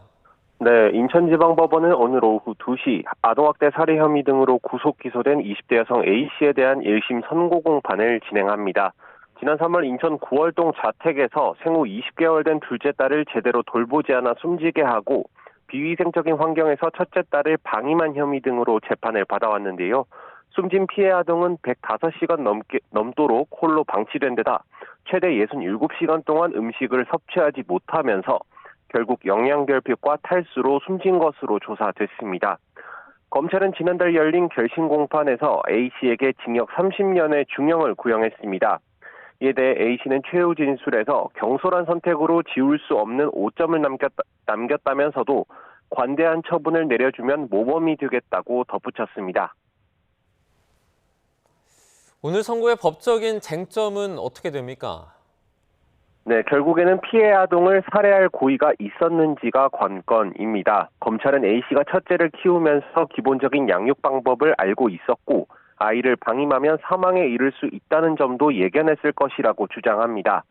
네, 인천지방법원은 오늘 오후 2시 아동학대 살해 혐의 등으로 구속 기소된 20대 여성 A씨에 대한 1심 선고 공판을 진행합니다. 지난 3월 인천 구월동 자택에서 생후 20개월 된 둘째 딸을 제대로 돌보지 않아 숨지게 하고 비위생적인 환경에서 첫째 딸을 방임한 혐의 등으로 재판을 받아왔는데요. 숨진 피해 아동은 105시간 넘도록 홀로 방치된 데다 최대 67시간 동안 음식을 섭취하지 못하면서 결국 영양결핍과 탈수로 숨진 것으로 조사됐습니다. 검찰은 지난달 열린 결심 공판에서 A씨에게 징역 30년의 중형을 구형했습니다. 이에 대해 A씨는 최후 진술에서 경솔한 선택으로 지울 수 없는 오점을 남겼다면서도 관대한 처분을 내려주면 모범이 되겠다고 덧붙였습니다. 오늘 선고의 법적인 쟁점은 어떻게 됩니까? 네, 결국에는 피해 아동을 살해할 고의가 있었는지가 관건입니다. 검찰은 A씨가 첫째를 키우면서 기본적인 양육 방법을 알고 있었고 아이를 방임하면 사망에 이를 수 있다는 점도 예견했을 것이라고 주장합니다.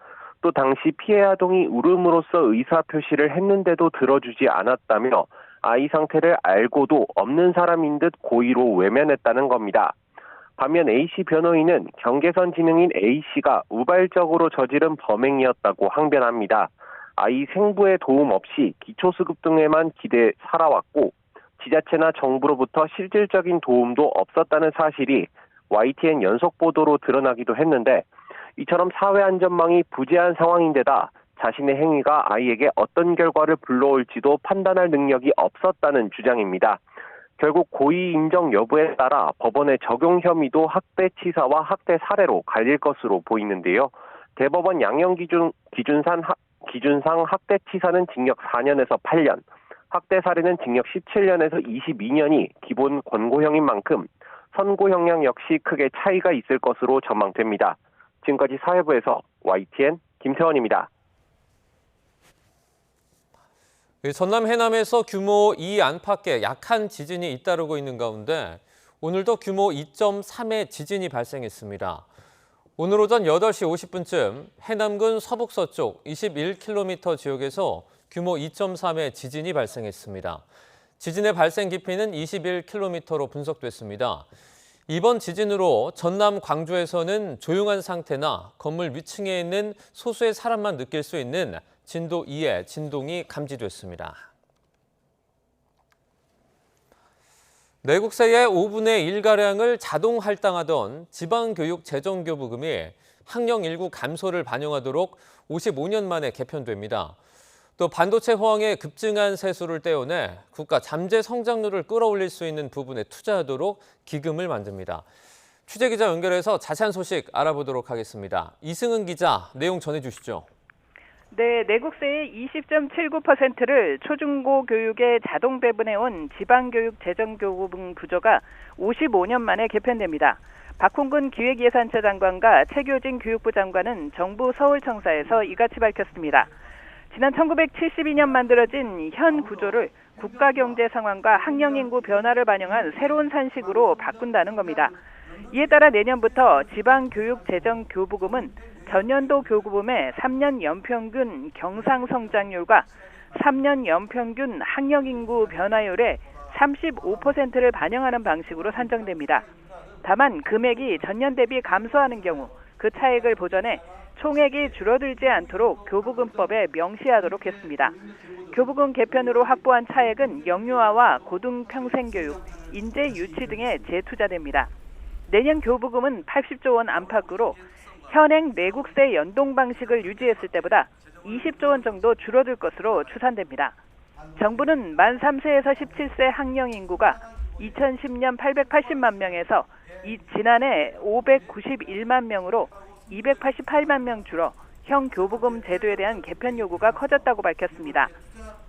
또 당시 피해 아동이 울음으로써 의사표시를 했는데도 들어주지 않았다며 아이 상태를 알고도 없는 사람인 듯 고의로 외면했다는 겁니다. 반면 A씨 변호인은 경계선 지능인 A씨가 우발적으로 저지른 범행이었다고 항변합니다. 아이 생부의 도움 없이 기초수급 등에만 기대 살아왔고 지자체나 정부로부터 실질적인 도움도 없었다는 사실이 YTN 연속 보도로 드러나기도 했는데 이처럼 사회 안전망이 부재한 상황인데다 자신의 행위가 아이에게 어떤 결과를 불러올지도 판단할 능력이 없었다는 주장입니다. 결국 고의 인정 여부에 따라 법원의 적용 혐의도 학대치사와 학대 살해로 갈릴 것으로 보이는데요. 대법원 양형 기준상 학대치사는 징역 4년에서 8년, 학대 살해는 징역 17년에서 22년이 기본 권고형인 만큼 선고 형량 역시 크게 차이가 있을 것으로 전망됩니다. 지금까지 사회부에서 YTN 김태원입니다. 전남 해남에서 규모 2 안팎의 약한 지진이 잇따르고 있는 가운데 오늘도 규모 2.3의 지진이 발생했습니다. 오늘 오전 8시 50분쯤 해남군 서북서쪽 21km 지역에서 규모 2.3의 지진이 발생했습니다. 지진의 발생 깊이는 21km로 분석됐습니다. 이번 지진으로 전남 광주에서는 조용한 상태나 건물 위층에 있는 소수의 사람만 느낄 수 있는 진도 2의 진동이 감지됐습니다. 내국세의 5분의 1가량을 자동 할당하던 지방교육재정교부금이 학령 일부 감소를 반영하도록 55년 만에 개편됩니다. 또 반도체 호황에 급증한 세수를 떼어내 국가 잠재 성장률을 끌어올릴 수 있는 부분에 투자하도록 기금을 만듭니다. 취재기자 연결해서 자세한 소식 알아보도록 하겠습니다. 이승은 기자, 내용 전해주시죠. 네, 내국세의 20.79%를 초중고 교육에 자동 배분해온 지방교육재정교부금 구조가 55년 만에 개편됩니다. 박홍근 기획예산처 장관과 최교진 교육부 장관은 정부 서울청사에서 이같이 밝혔습니다. 지난 1972년 만들어진 현 구조를 국가 경제 상황과 학령 인구 변화를 반영한 새로운 산식으로 바꾼다는 겁니다. 이에 따라 내년부터 지방교육재정교부금은 전년도 교부금의 3년 연평균 경상성장률과 3년 연평균 학령 인구 변화율의 35%를 반영하는 방식으로 산정됩니다. 다만 금액이 전년 대비 감소하는 경우 그 차액을 보전해 총액이 줄어들지 않도록 교부금법에 명시하도록 했습니다. 교부금 개편으로 확보한 차액은 영유아와 고등평생교육, 인재 유치 등에 재투자됩니다. 내년 교부금은 80조 원 안팎으로 현행 내국세 연동 방식을 유지했을 때보다 20조 원 정도 줄어들 것으로 추산됩니다. 정부는 만 3세에서 17세 학령 인구가 2010년 880만 명에서 지난해 591만 명으로 288만 명 줄어 형 교부금 제도에 대한 개편 요구가 커졌다고 밝혔습니다.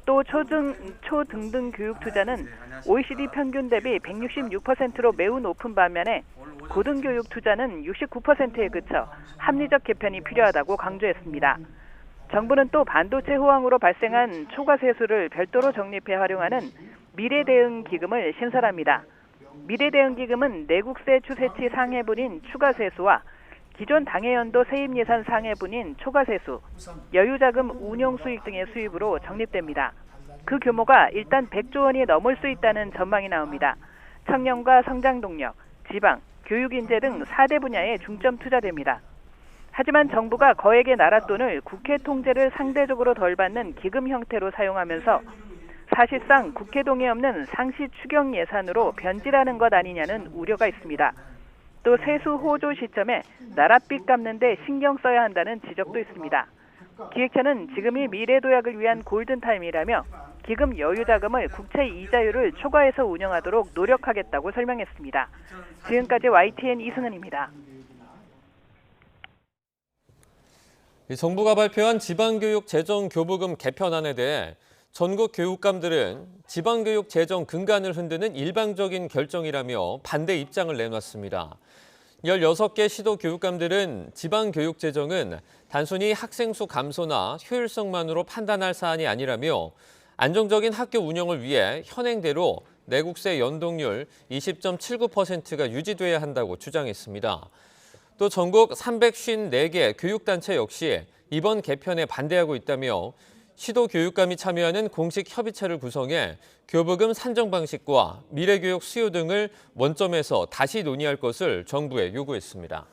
또 초등등 교육 투자는 OECD 평균 대비 166%로 매우 높은 반면에 고등교육 투자는 69%에 그쳐 합리적 개편이 필요하다고 강조했습니다. 정부는 또 반도체 호황으로 발생한 초과 세수를 별도로 적립해 활용하는 미래대응기금을 신설합니다. 미래대응기금은 내국세 추세치 상해분인 추가세수와 기존 당해연도 세입예산 상해분인 초과세수, 여유자금 운용수익 등의 수입으로 적립됩니다. 그 규모가 일단 100조 원이 넘을 수 있다는 전망이 나옵니다. 청년과 성장동력, 지방, 교육인재 등 4대 분야에 중점 투자됩니다. 하지만 정부가 거액의 나랏돈을 국회 통제를 상대적으로 덜 받는 기금 형태로 사용하면서 사실상 국회 동의 없는 상시 추경 예산으로 변질하는 것 아니냐는 우려가 있습니다. 또 세수 호조 시점에 나랏빚 갚는 데 신경 써야 한다는 지적도 있습니다. 기획처는 지금이 미래도약을 위한 골든타임이라며 기금 여유자금을 국채 이자율을 초과해서 운영하도록 노력하겠다고 설명했습니다. 지금까지 YTN 이승은입니다. 정부가 발표한 지방교육 재정 교부금 개편안에 대해 전국 교육감들은 지방교육 재정 근간을 흔드는 일방적인 결정이라며 반대 입장을 내놨습니다. 16개 시도 교육감들은 지방교육 재정은 단순히 학생 수 감소나 효율성만으로 판단할 사안이 아니라며 안정적인 학교 운영을 위해 현행대로 내국세 연동률 20.79%가 유지돼야 한다고 주장했습니다. 또 전국 354개 교육단체 역시 이번 개편에 반대하고 있다며 시도 교육감이 참여하는 공식 협의체를 구성해 교부금 산정 방식과 미래교육 수요 등을 원점에서 다시 논의할 것을 정부에 요구했습니다.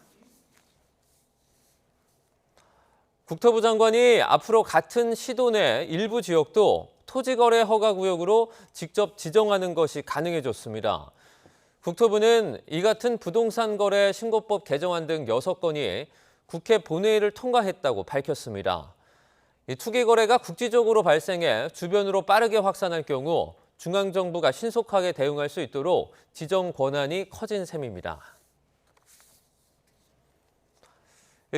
국토부 장관이 앞으로 같은 시도 내 일부 지역도 토지거래 허가구역으로 직접 지정하는 것이 가능해졌습니다. 국토부는 이 같은 부동산 거래 신고법 개정안 등 6건이 국회 본회의를 통과했다고 밝혔습니다. 이 투기 거래가 국지적으로 발생해 주변으로 빠르게 확산할 경우 중앙정부가 신속하게 대응할 수 있도록 지정 권한이 커진 셈입니다.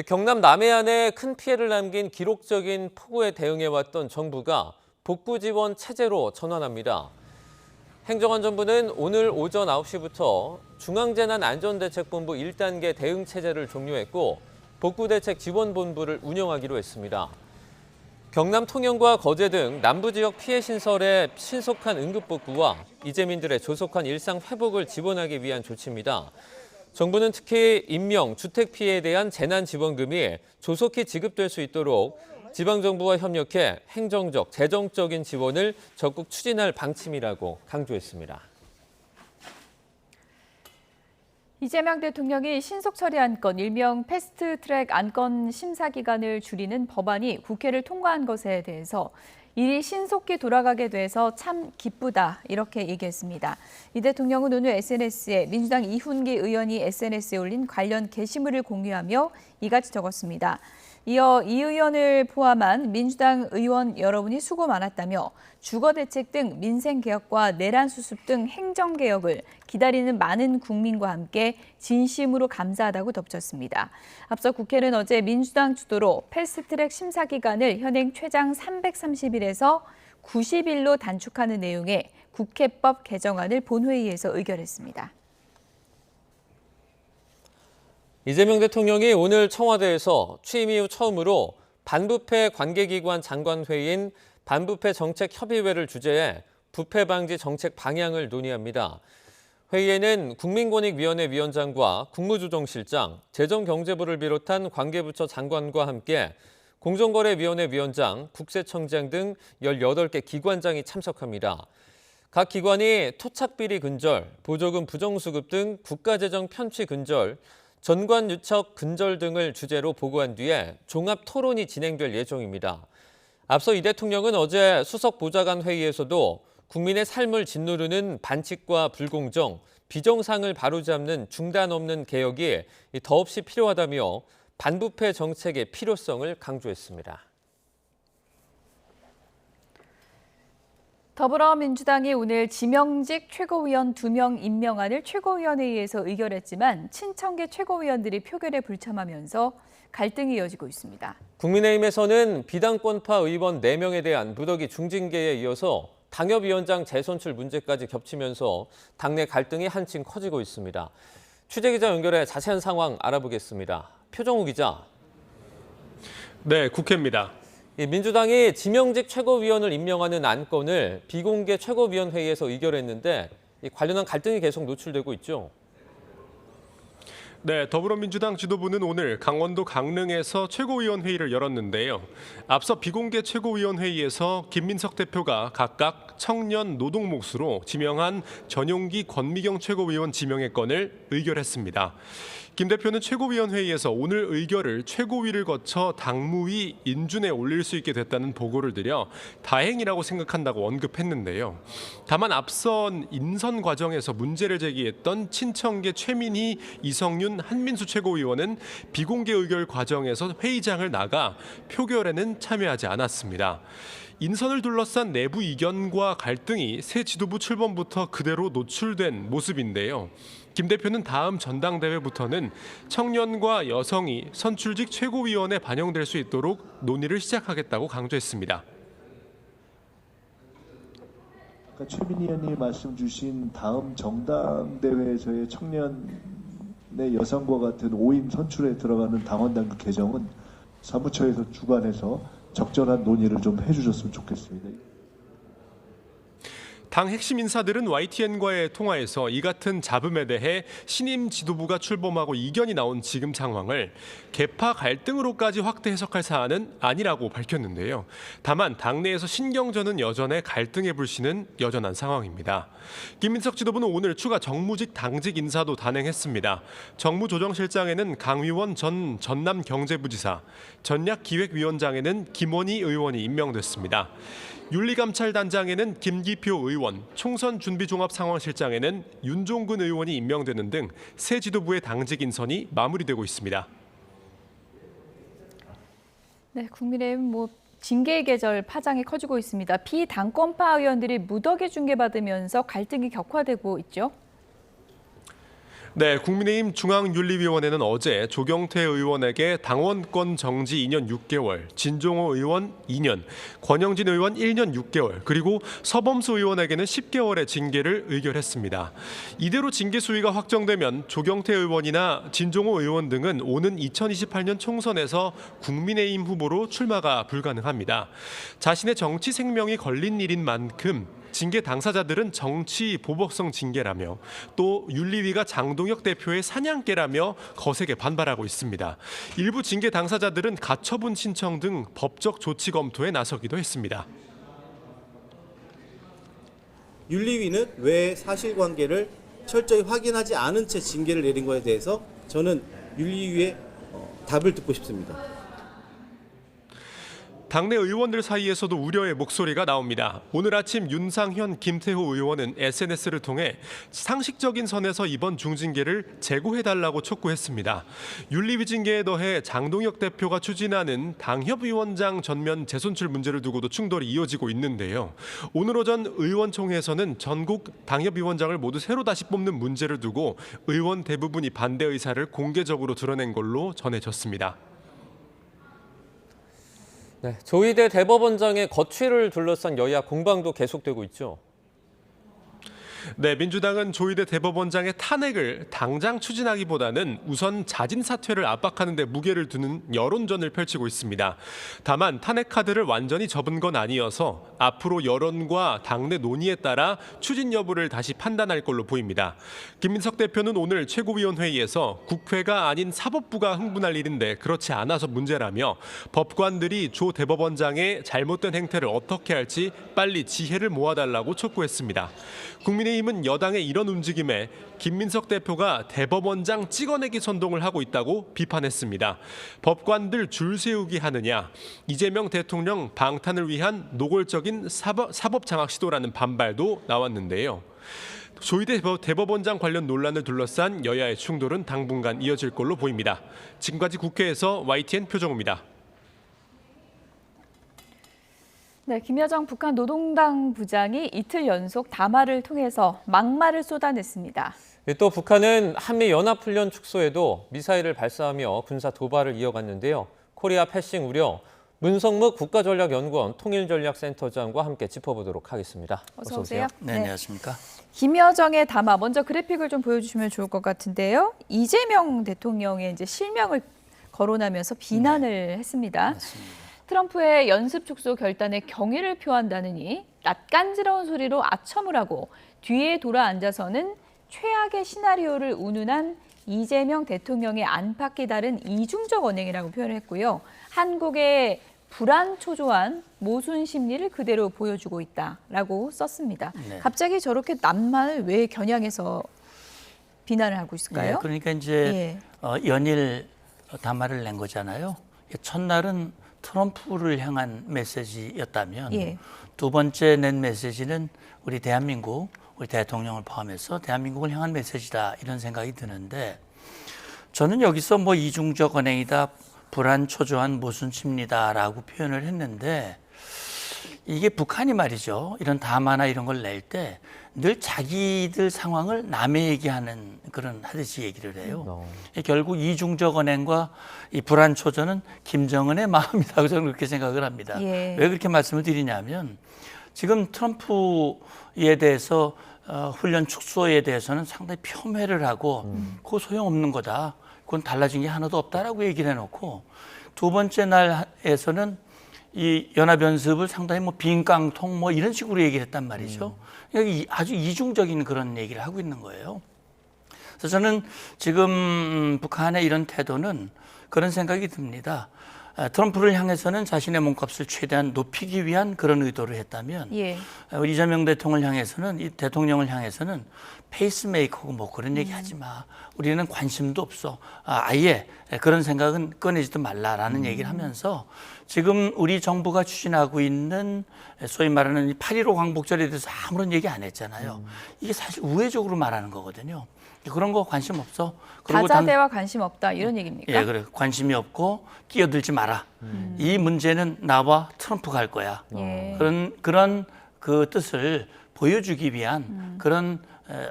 경남 남해안에 큰 피해를 남긴 기록적인 폭우에 대응해왔던 정부가 복구 지원 체제로 전환합니다. 행정안전부는 오늘 오전 9시부터 중앙재난안전대책본부 1단계 대응체제를 종료했고 복구대책지원본부를 운영하기로 했습니다. 경남 통영과 거제 등 남부지역 피해 신설의 신속한 응급복구와 이재민들의 조속한 일상 회복을 지원하기 위한 조치입니다. 정부는 특히 인명, 주택 피해에 대한 재난지원금이 조속히 지급될 수 있도록 지방정부와 협력해 행정적, 재정적인 지원을 적극 추진할 방침이라고 강조했습니다. 이재명 대통령이 신속 처리한 건 일명 패스트트랙 안건 심사 기간을 줄이는 법안이 국회를 통과한 것에 대해서 일이 신속히 돌아가게 돼서 참 기쁘다 이렇게 얘기했습니다. 이 대통령은 오늘 SNS에 민주당 이훈기 의원이 SNS에 올린 관련 게시물을 공유하며 이같이 적었습니다. 이어 이 의원을 포함한 민주당 의원 여러분이 수고 많았다며 주거대책 등 민생개혁과 내란수습 등 행정개혁을 기다리는 많은 국민과 함께 진심으로 감사하다고 덧붙였습니다. 앞서 국회는 어제 민주당 주도로 패스트트랙 심사 기간을 현행 최장 330일에서 90일로 단축하는 내용의 국회법 개정안을 본회의에서 의결했습니다. 이재명 대통령이 오늘 청와대에서 취임 이후 처음으로 반부패 관계기관 장관회의인 반부패 정책협의회를 주재해 부패 방지 정책 방향을 논의합니다. 회의에는 국민권익위원회 위원장과 국무조정실장, 재정경제부를 비롯한 관계부처 장관과 함께 공정거래위원회 위원장, 국세청장 등 18개 기관장이 참석합니다. 각 기관이 토착비리 근절, 보조금 부정수급 등 국가재정 편취 근절, 전관 유착 근절 등을 주제로 보고한 뒤에 종합 토론이 진행될 예정입니다. 앞서 이 대통령은 어제 수석 보좌관 회의에서도 국민의 삶을 짓누르는 반칙과 불공정, 비정상을 바로잡는 중단 없는 개혁이 더없이 필요하다며 반부패 정책의 필요성을 강조했습니다. 더불어민주당이 오늘 지명직 최고위원 2명 임명안을 최고위원회의에서 의결했지만 친청계 최고위원들이 표결에 불참하면서 갈등이 이어지고 있습니다. 국민의힘에서는 비당권파 의원 4명에 대한 무더기 중징계에 이어서 당협위원장 재선출 문제까지 겹치면서 당내 갈등이 한층 커지고 있습니다. 취재기자 연결해 자세한 상황 알아보겠습니다. 표정우 기자. 네, 국회입니다. 민주당이 지명직 최고위원을 임명하는 안건을 비공개 최고위원회의에서 의결했는데 관련한 갈등이 계속 노출되고 있죠. 네, 더불어민주당 지도부는 오늘 강원도 강릉에서 최고위원회의를 열었는데요. 앞서 비공개 최고위원회의에서 김민석 대표가 각각 청년 노동 몫으로 지명한 전용기 권미경 최고위원 지명의 건을 의결했습니다. 김 대표는 최고위원회의에서 오늘 의결을 최고위를 거쳐 당무위 인준에 올릴 수 있게 됐다는 보고를 드려 다행이라고 생각한다고 언급했는데요. 다만 앞선 인선 과정에서 문제를 제기했던 친청계 최민희, 이성윤, 한민수 최고위원은 비공개 의결 과정에서 회의장을 나가 표결에는 참여하지 않았습니다. 인선을 둘러싼 내부 이견과 갈등이 새 지도부 출범부터 그대로 노출된 모습인데요. 김 대표는 다음 전당대회부터는 청년과 여성이 선출직 최고위원에 반영될 수 있도록 논의를 시작하겠다고 강조했습니다. 최민희 의원님 말씀 주신 다음 정당대회에서의 청년의 여성과 같은 5인 선출에 들어가는 당원당규 개정은 사무처에서 주관해서 적절한 논의를 좀 해주셨으면 좋겠습니다. 당 핵심 인사들은 YTN과의 통화에서 이 같은 잡음에 대해 신임 지도부가 출범하고 이견이 나온 지금 상황을 계파 갈등으로까지 확대 해석할 사안은 아니라고 밝혔는데요. 다만 당내에서 신경전은 여전해 갈등의 불씨는 여전한 상황입니다. 김민석 지도부는 오늘 추가 정무직 당직 인사도 단행했습니다. 정무조정실장에는 강위원 전 전남 경제부지사, 전략기획위원장에는 김원희 의원이 임명됐습니다. 윤리감찰단장에는 김기표 의원, 총선준비종합상황실장에는 윤종근 의원이 임명되는 등 새 지도부의 당직 인선이 마무리되고 있습니다. 네, 국민의힘 징계의 계절 파장이 커지고 있습니다. 비당권파 의원들이 무더기 중계받으면서 갈등이 격화되고 있죠. 네, 국민의힘 중앙윤리위원회는 어제 조경태 의원에게 당원권 정지 2년 6개월, 진종호 의원 2년, 권영진 의원 1년 6개월, 그리고 서범수 의원에게는 10개월의 징계를 의결했습니다. 이대로 징계 수위가 확정되면 조경태 의원이나 진종호 의원 등은 오는 2028년 총선에서 국민의힘 후보로 출마가 불가능합니다. 자신의 정치 생명이 걸린 일인 만큼 징계 당사자들은 정치 보복성 징계라며 또 윤리위가 장동혁 대표의 사냥개라며 거세게 반발하고 있습니다. 일부 징계 당사자들은 가처분 신청 등 법적 조치 검토에 나서기도 했습니다. 윤리위는 왜 사실관계를 철저히 확인하지 않은 채 징계를 내린 것에 대해서 저는 윤리위의 답을 듣고 싶습니다. 당내 의원들 사이에서도 우려의 목소리가 나옵니다. 오늘 아침 윤상현, 김태호 의원은 SNS를 통해 상식적인 선에서 이번 중징계를 재고해달라고 촉구했습니다. 윤리위 징계에 더해 장동혁 대표가 추진하는 당협위원장 전면 재선출 문제를 두고도 충돌이 이어지고 있는데요. 오늘 오전 의원총회에서는 전국 당협위원장을 모두 새로 다시 뽑는 문제를 두고 의원 대부분이 반대 의사를 공개적으로 드러낸 걸로 전해졌습니다. 네, 조희대 대법원장의 거취를 둘러싼 여야 공방도 계속되고 있죠. 네, 민주당은 조희대 대법원장의 탄핵을 당장 추진하기보다는 우선 자진 사퇴를 압박하는 데 무게를 두는 여론전을 펼치고 있습니다. 다만 탄핵 카드를 완전히 접은 건 아니어서 앞으로 여론과 당내 논의에 따라 추진 여부를 다시 판단할 걸로 보입니다. 김민석 대표는 오늘 최고위원회의에서 국회가 아닌 사법부가 흥분할 일인데 그렇지 않아서 문제라며 법관들이 조 대법원장의 잘못된 행태를 어떻게 할지 빨리 지혜를 모아달라고 촉구했습니다. 국민의힘은 여당의 이런 움직임에 김민석 대표가 대법원장 찍어내기 선동을 하고 있다고 비판했습니다. 법관들 줄 세우기 하느냐, 이재명 대통령 방탄을 위한 노골적인 사법 장악 시도라는 반발도 나왔는데요. 조희대 대법원장 관련 논란을 둘러싼 여야의 충돌은 당분간 이어질 걸로 보입니다. 지금까지 국회에서 YTN 표정우입니다. 네, 김여정 북한 노동당 부장이 이틀 연속 담화를 통해서 막말을 쏟아냈습니다. 또 북한은 한미 연합훈련 축소에도 미사일을 발사하며 군사 도발을 이어갔는데요. 코리아 패싱 우려 문성묵 국가전략연구원 통일전략센터장과 함께 짚어보도록 하겠습니다. 어서 오세요. 네, 안녕하십니까. 김여정의 담화, 먼저 그래픽을 좀 보여주시면 좋을 것 같은데요. 이재명 대통령의 이제 실명을 거론하면서 비난을 했습니다. 맞습니다. 트럼프의 연습 축소 결단에 경의를 표한다느니 낯간지러운 소리로 아첨을 하고 뒤에 돌아 앉아서는 최악의 시나리오를 운운한 이재명 대통령의 안팎이 다른 이중적 언행이라고 표현을 했고요. 한국의 불안초조한 모순 심리를 그대로 보여주고 있다라고 썼습니다. 네. 갑자기 저렇게 남만을 왜 겨냥해서 비난을 하고 있을까요? 네, 그러니까 이제 연일 담화를 낸 거잖아요. 첫날은 트럼프를 향한 메시지였다면 두 번째 낸 메시지는 우리 대한민국, 우리 대통령을 포함해서 대한민국을 향한 메시지다 이런 생각이 드는데 저는 여기서 뭐 이중적 언행이다, 불안초조한 모순심리다라고 표현을 했는데 이게 북한이 말이죠. 이런 담화나 이런 걸 낼 때 늘 자기들 상황을 남의 얘기하는 그런 하듯이 얘기를 해요. 결국 이중적 언행과 이 불안초조는 김정은의 마음이라고 저는 그렇게 생각을 합니다. 왜 그렇게 말씀을 드리냐면 지금 트럼프에 대해서 훈련 축소에 대해서는 상당히 폄훼를 하고 그거 소용없는 거다. 그건 달라진 게 하나도 없다라고 얘기를 해놓고 두 번째 날에서는 이 연합연습을 상당히 뭐 빈깡통 뭐 이런 식으로 얘기를 했단 말이죠. 여기 아주 이중적인 그런 얘기를 하고 있는 거예요. 그래서 저는 지금 북한의 이런 태도는 그런 생각이 듭니다. 트럼프를 향해서는 자신의 몸값을 최대한 높이기 위한 그런 의도를 했다면 우리 이재명 대통령을 향해서는 페이스메이커고 뭐 그런 얘기 하지 마. 우리는 관심도 없어. 아예 그런 생각은 꺼내지도 말라라는 얘기를 하면서 지금 우리 정부가 추진하고 있는 소위 말하는 8.15 광복절에 대해서 아무런 얘기 안 했잖아요. 이게 사실 우회적으로 말하는 거거든요. 그런 거 관심 없어. 다자대와 관심 없다 이런 얘기입니까? 예, 그래. 관심이 없고 끼어들지 마라. 이 문제는 나와 트럼프가 할 거야. 그런 그 뜻을 보여주기 위한 그런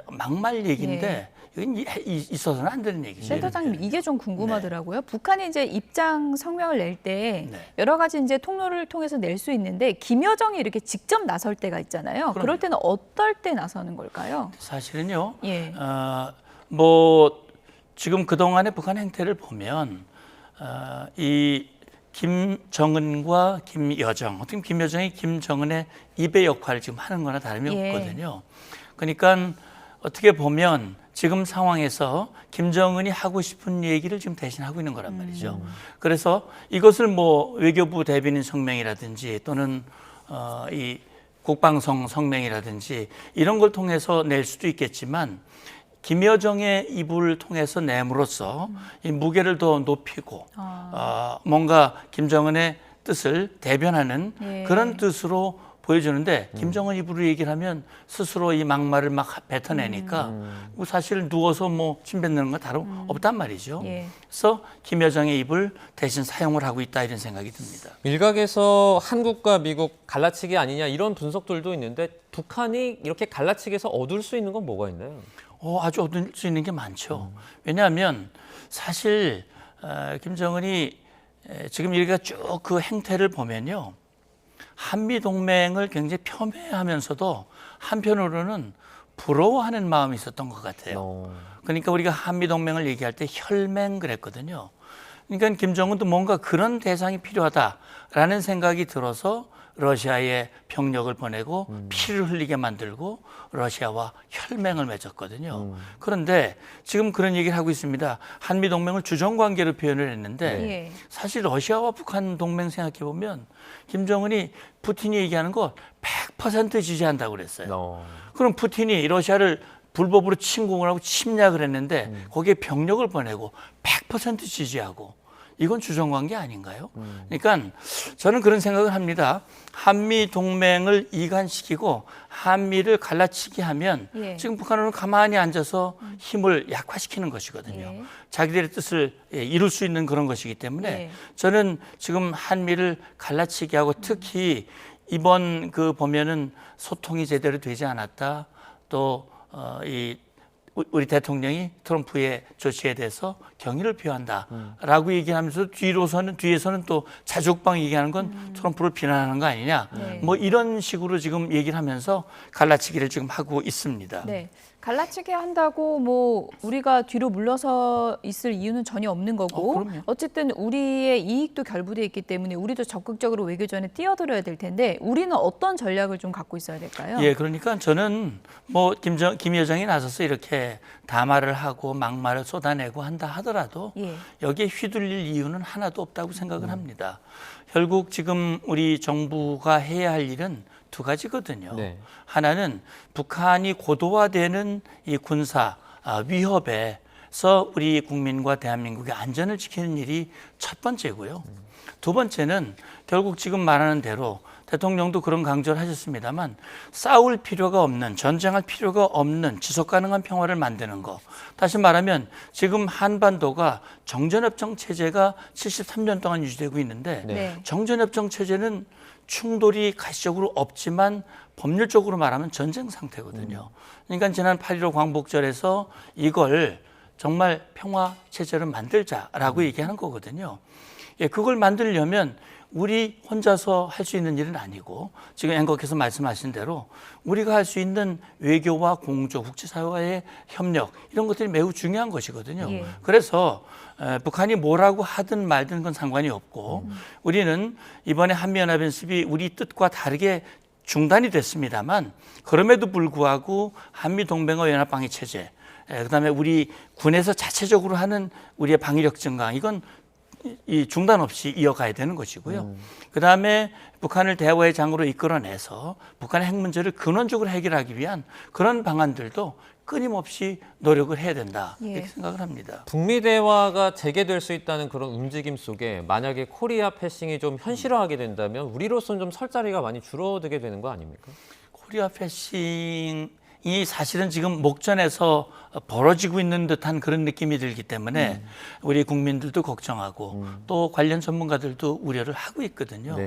막말 얘기인데 이건 있어서는 안 되는 얘기죠. 센터장님 이게 좀 궁금하더라고요. 북한이 이제 입장 성명을 낼 때 여러 가지 이제 통로를 통해서 낼 수 있는데 김여정이 이렇게 직접 나설 때가 있잖아요. 그럴 때는 어떨 때 나서는 걸까요? 사실은요. 뭐 지금 그동안의 북한 행태를 보면 이 김정은과 김여정, 어떻게 김여정이 김정은의 입의 역할을 지금 하는 거나 다름이 없거든요. 그러니까 어떻게 보면 지금 상황에서 김정은이 하고 싶은 얘기를 지금 대신하고 있는 거란 말이죠. 그래서 이것을 뭐 외교부 대변인 성명이라든지 또는 이 국방성 성명이라든지 이런 걸 통해서 낼 수도 있겠지만 김여정의 입을 통해서 내므로써 이 무게를 더 높이고 뭔가 김정은의 뜻을 대변하는 그런 뜻으로 보여주는데 김정은 입으로 얘기를 하면 스스로 이 막말을 막 뱉어내니까 사실 누워서 뭐 침 뱉는 건 다름 없단 말이죠. 그래서 김여정의 입을 대신 사용을 하고 있다 이런 생각이 듭니다. 일각에서 한국과 미국 갈라치기 아니냐 이런 분석들도 있는데 북한이 이렇게 갈라치기에서 얻을 수 있는 건 뭐가 있나요? 아주 얻을 수 있는 게 많죠. 왜냐하면 사실 김정은이 지금 우리가 쭉 그 행태를 보면요. 한미동맹을 굉장히 폄훼하면서도 한편으로는 부러워하는 마음이 있었던 것 같아요. 그러니까 우리가 한미동맹을 얘기할 때 혈맹 그랬거든요. 그러니까 김정은도 뭔가 그런 대상이 필요하다라는 생각이 들어서 러시아에 병력을 보내고 피를 흘리게 만들고 러시아와 혈맹을 맺었거든요. 그런데 지금 그런 얘기를 하고 있습니다. 한미동맹을 주정관계로 표현을 했는데 사실 러시아와 북한 동맹 생각해 보면 김정은이 푸틴이 얘기하는 거 100% 지지한다고 그랬어요. 그럼 푸틴이 러시아를 불법으로 침공을 하고 침략을 했는데 거기에 병력을 보내고 100% 지지하고 이건 주정관계 아닌가요? 그러니까 저는 그런 생각을 합니다. 한미 동맹을 이간시키고 한미를 갈라치게 하면 지금 북한은 가만히 앉아서 힘을 약화시키는 것이거든요. 자기들의 뜻을 이룰 수 있는 그런 것이기 때문에 저는 지금 한미를 갈라치게 하고 특히 이번 그 보면은 소통이 제대로 되지 않았다. 또 우리 대통령이 트럼프의 조치에 대해서 경의를 표한다라고 얘기하면서 뒤에서는 또 자족방 얘기하는 건 트럼프를 비난하는 거 아니냐. 네. 뭐 이런 식으로 지금 얘기를 하면서 갈라치기를 지금 하고 있습니다. 네. 갈라치기 한다고 뭐 우리가 뒤로 물러서 있을 이유는 전혀 없는 거고 어쨌든 우리의 이익도 결부돼 있기 때문에 우리도 적극적으로 외교전에 뛰어들어야 될 텐데 우리는 어떤 전략을 좀 갖고 있어야 될까요? 예, 그러니까 저는 뭐 김 여정이 나서서 이렇게 담화를 하고 막말을 쏟아내고 한다 하더라도 여기에 휘둘릴 이유는 하나도 없다고 생각을 합니다. 결국 지금 우리 정부가 해야 할 일은 두 가지거든요. 네. 하나는 북한이 고도화되는 이 군사 위협에서 우리 국민과 대한민국의 안전을 지키는 일이 첫 번째고요. 두 번째는 결국 지금 말하는 대로 대통령도 그런 강조를 하셨습니다만 싸울 필요가 없는, 전쟁할 필요가 없는 지속 가능한 평화를 만드는 거. 다시 말하면 지금 한반도가 정전협정 체제가 73년 동안 유지되고 있는데 정전협정 체제는 충돌이 가시적으로 없지만 법률적으로 말하면 전쟁 상태거든요. 그러니까 지난 8.15 광복절에서 이걸 정말 평화 체제를 만들자라고 얘기하는 거거든요. 예, 그걸 만들려면 우리 혼자서 할 수 있는 일은 아니고 지금 앵커께서 말씀하신 대로 우리가 할 수 있는 외교와 공조, 국제사회와의 협력 이런 것들이 매우 중요한 것이거든요. 그래서 북한이 뭐라고 하든 말든 건 상관이 없고 우리는 이번에 한미연합연습이 우리 뜻과 다르게 중단이 됐습니다만 그럼에도 불구하고 한미동맹어 연합방위 체제 그다음에 우리 군에서 자체적으로 하는 우리의 방위력 증강 이건 이 중단 없이 이어가야 되는 것이고요. 그다음에 북한을 대화의 장으로 이끌어내서 북한의 핵 문제를 근원적으로 해결하기 위한 그런 방안들도 끊임없이 노력을 해야 된다 이렇게 생각을 합니다. 북미 대화가 재개될 수 있다는 그런 움직임 속에 만약에 코리아 패싱이 좀 현실화하게 된다면 우리로서는 좀 설 자리가 많이 줄어들게 되는 거 아닙니까? 코리아 패싱이 사실은 지금 목전에서 벌어지고 있는 듯한 그런 느낌이 들기 때문에 우리 국민들도 걱정하고 또 관련 전문가들도 우려를 하고 있거든요.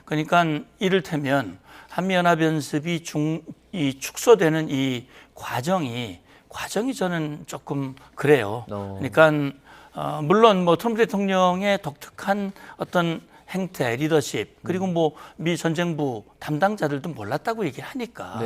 그러니까 이를테면 한미연합연습이 축소되는 이 과정이 저는 조금 그래요. 그러니까 물론 뭐 트럼프 대통령의 독특한 어떤 행태, 리더십 그리고 뭐 미 전쟁부 담당자들도 몰랐다고 얘기하니까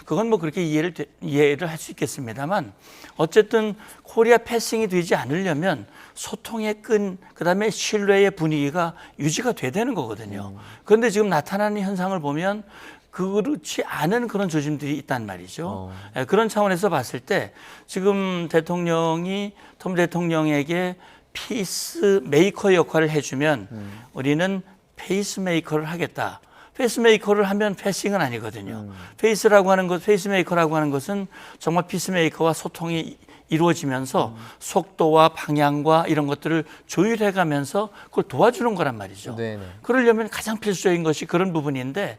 그건 뭐 그렇게 이해를 할 수 있겠습니다만 어쨌든 코리아 패싱이 되지 않으려면 소통의 끈 그다음에 신뢰의 분위기가 유지가 돼야 되는 거거든요. 그런데 지금 나타나는 현상을 보면 그렇지 않은 그런 조짐들이 있단 말이죠. 그런 차원에서 봤을 때 지금 트럼프 대통령에게 피스메이커 역할을 해주면 우리는 페이스메이커를 하겠다. 페이스메이커를 하면 패싱은 아니거든요. 페이스메이커라고 하는 것은 정말 피스메이커와 소통이 이루어지면서 속도와 방향과 이런 것들을 조율해가면서 그걸 도와주는 거란 말이죠. 그러려면 가장 필수적인 것이 그런 부분인데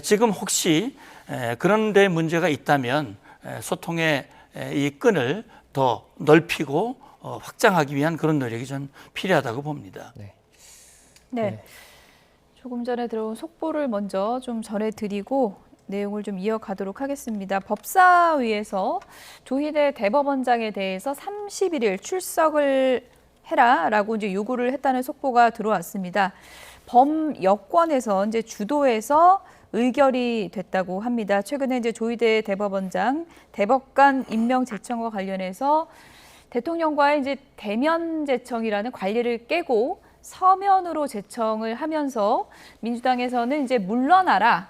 지금 혹시 그런 데 문제가 있다면 소통의 이 끈을 더 넓히고 확장하기 위한 그런 노력이 전 필요하다고 봅니다. 네. 조금 전에 들어온 속보를 먼저 좀 전해드리고 내용을 좀 이어가도록 하겠습니다. 법사위에서 조희대 대법원장에 대해서 31일 출석을 해라라고 이제 요구를 했다는 속보가 들어왔습니다. 범여권에서 이제 주도해서 의결이 됐다고 합니다. 최근에 이제 조희대 대법원장 대법관 임명 제청과 관련해서 대통령과의 이제 대면 제청이라는 관리를 깨고 서면으로 제청을 하면서 민주당에서는 이제 물러나라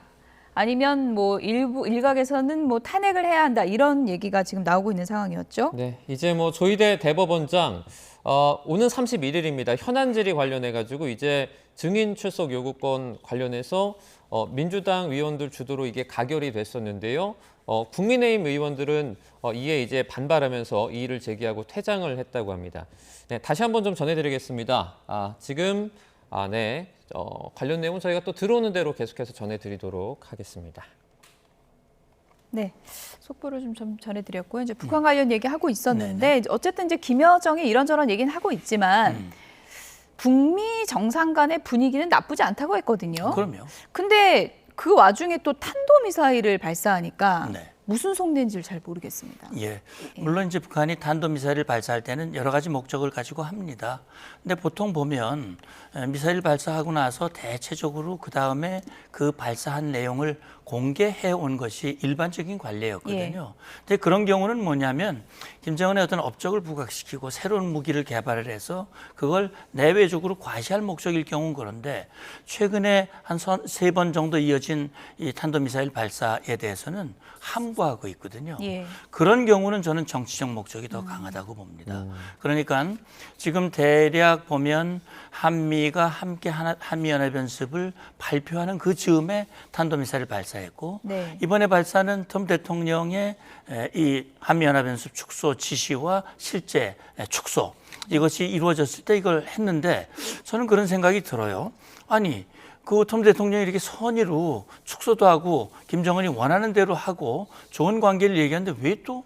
아니면 뭐 일각에서는 뭐 탄핵을 해야 한다 이런 얘기가 지금 나오고 있는 상황이었죠. 네, 이제 뭐 조희대 대법원장 오는 31일입니다. 현안 질의 관련해 가지고 이제 증인 출석 요구권 관련해서 민주당 의원들 주도로 이게 가결이 됐었는데요. 국민의힘 의원들은 이에 이제 반발하면서 이의를 제기하고 퇴장을 했다고 합니다. 네, 다시 한번 좀 전해드리겠습니다. 지금 관련 내용은 저희가 또 들어오는 대로 계속해서 전해드리도록 하겠습니다. 네, 속보를 좀 전해드렸고요. 이제 북한 관련 얘기하고 있었는데 어쨌든 이제 김여정이 이런저런 얘기는 하고 있지만 북미 정상 간의 분위기는 나쁘지 않다고 했거든요. 그럼요. 근데 그 와중에 또 탄도미사일을 발사하니까 네. 무슨 속내인지를 잘 모르겠습니다. 예. 물론 이제 북한이 탄도미사일을 발사할 때는 여러 가지 목적을 가지고 합니다. 근데 보통 보면 미사일 발사하고 나서 대체적으로 그 다음에 그 발사한 내용을 공개해 온 것이 일반적인 관례였거든요. 근데 그런 경우는 뭐냐면 김정은의 어떤 업적을 부각시키고 새로운 무기를 개발을 해서 그걸 내외적으로 과시할 목적일 경우는 그런데 최근에 한 3번 정도 이어진 이 탄도미사일 발사에 대해서는 함구하고 있거든요. 그런 경우는 저는 정치적 목적이 더 강하다고 봅니다. 그러니까 지금 대략 보면 한미가 함께 한미연합연습을 발표하는 그 즈음에 탄도미사일을 발사했고 이번에 발사는 트럼프 대통령의 이 한미연합연습 축소 지시와 실제 축소 이것이 이루어졌을 때 이걸 했는데 저는 그런 생각이 들어요. 아니 그 트럼프 대통령이 이렇게 선의로 축소도 하고 김정은이 원하는 대로 하고 좋은 관계를 얘기하는데 왜 또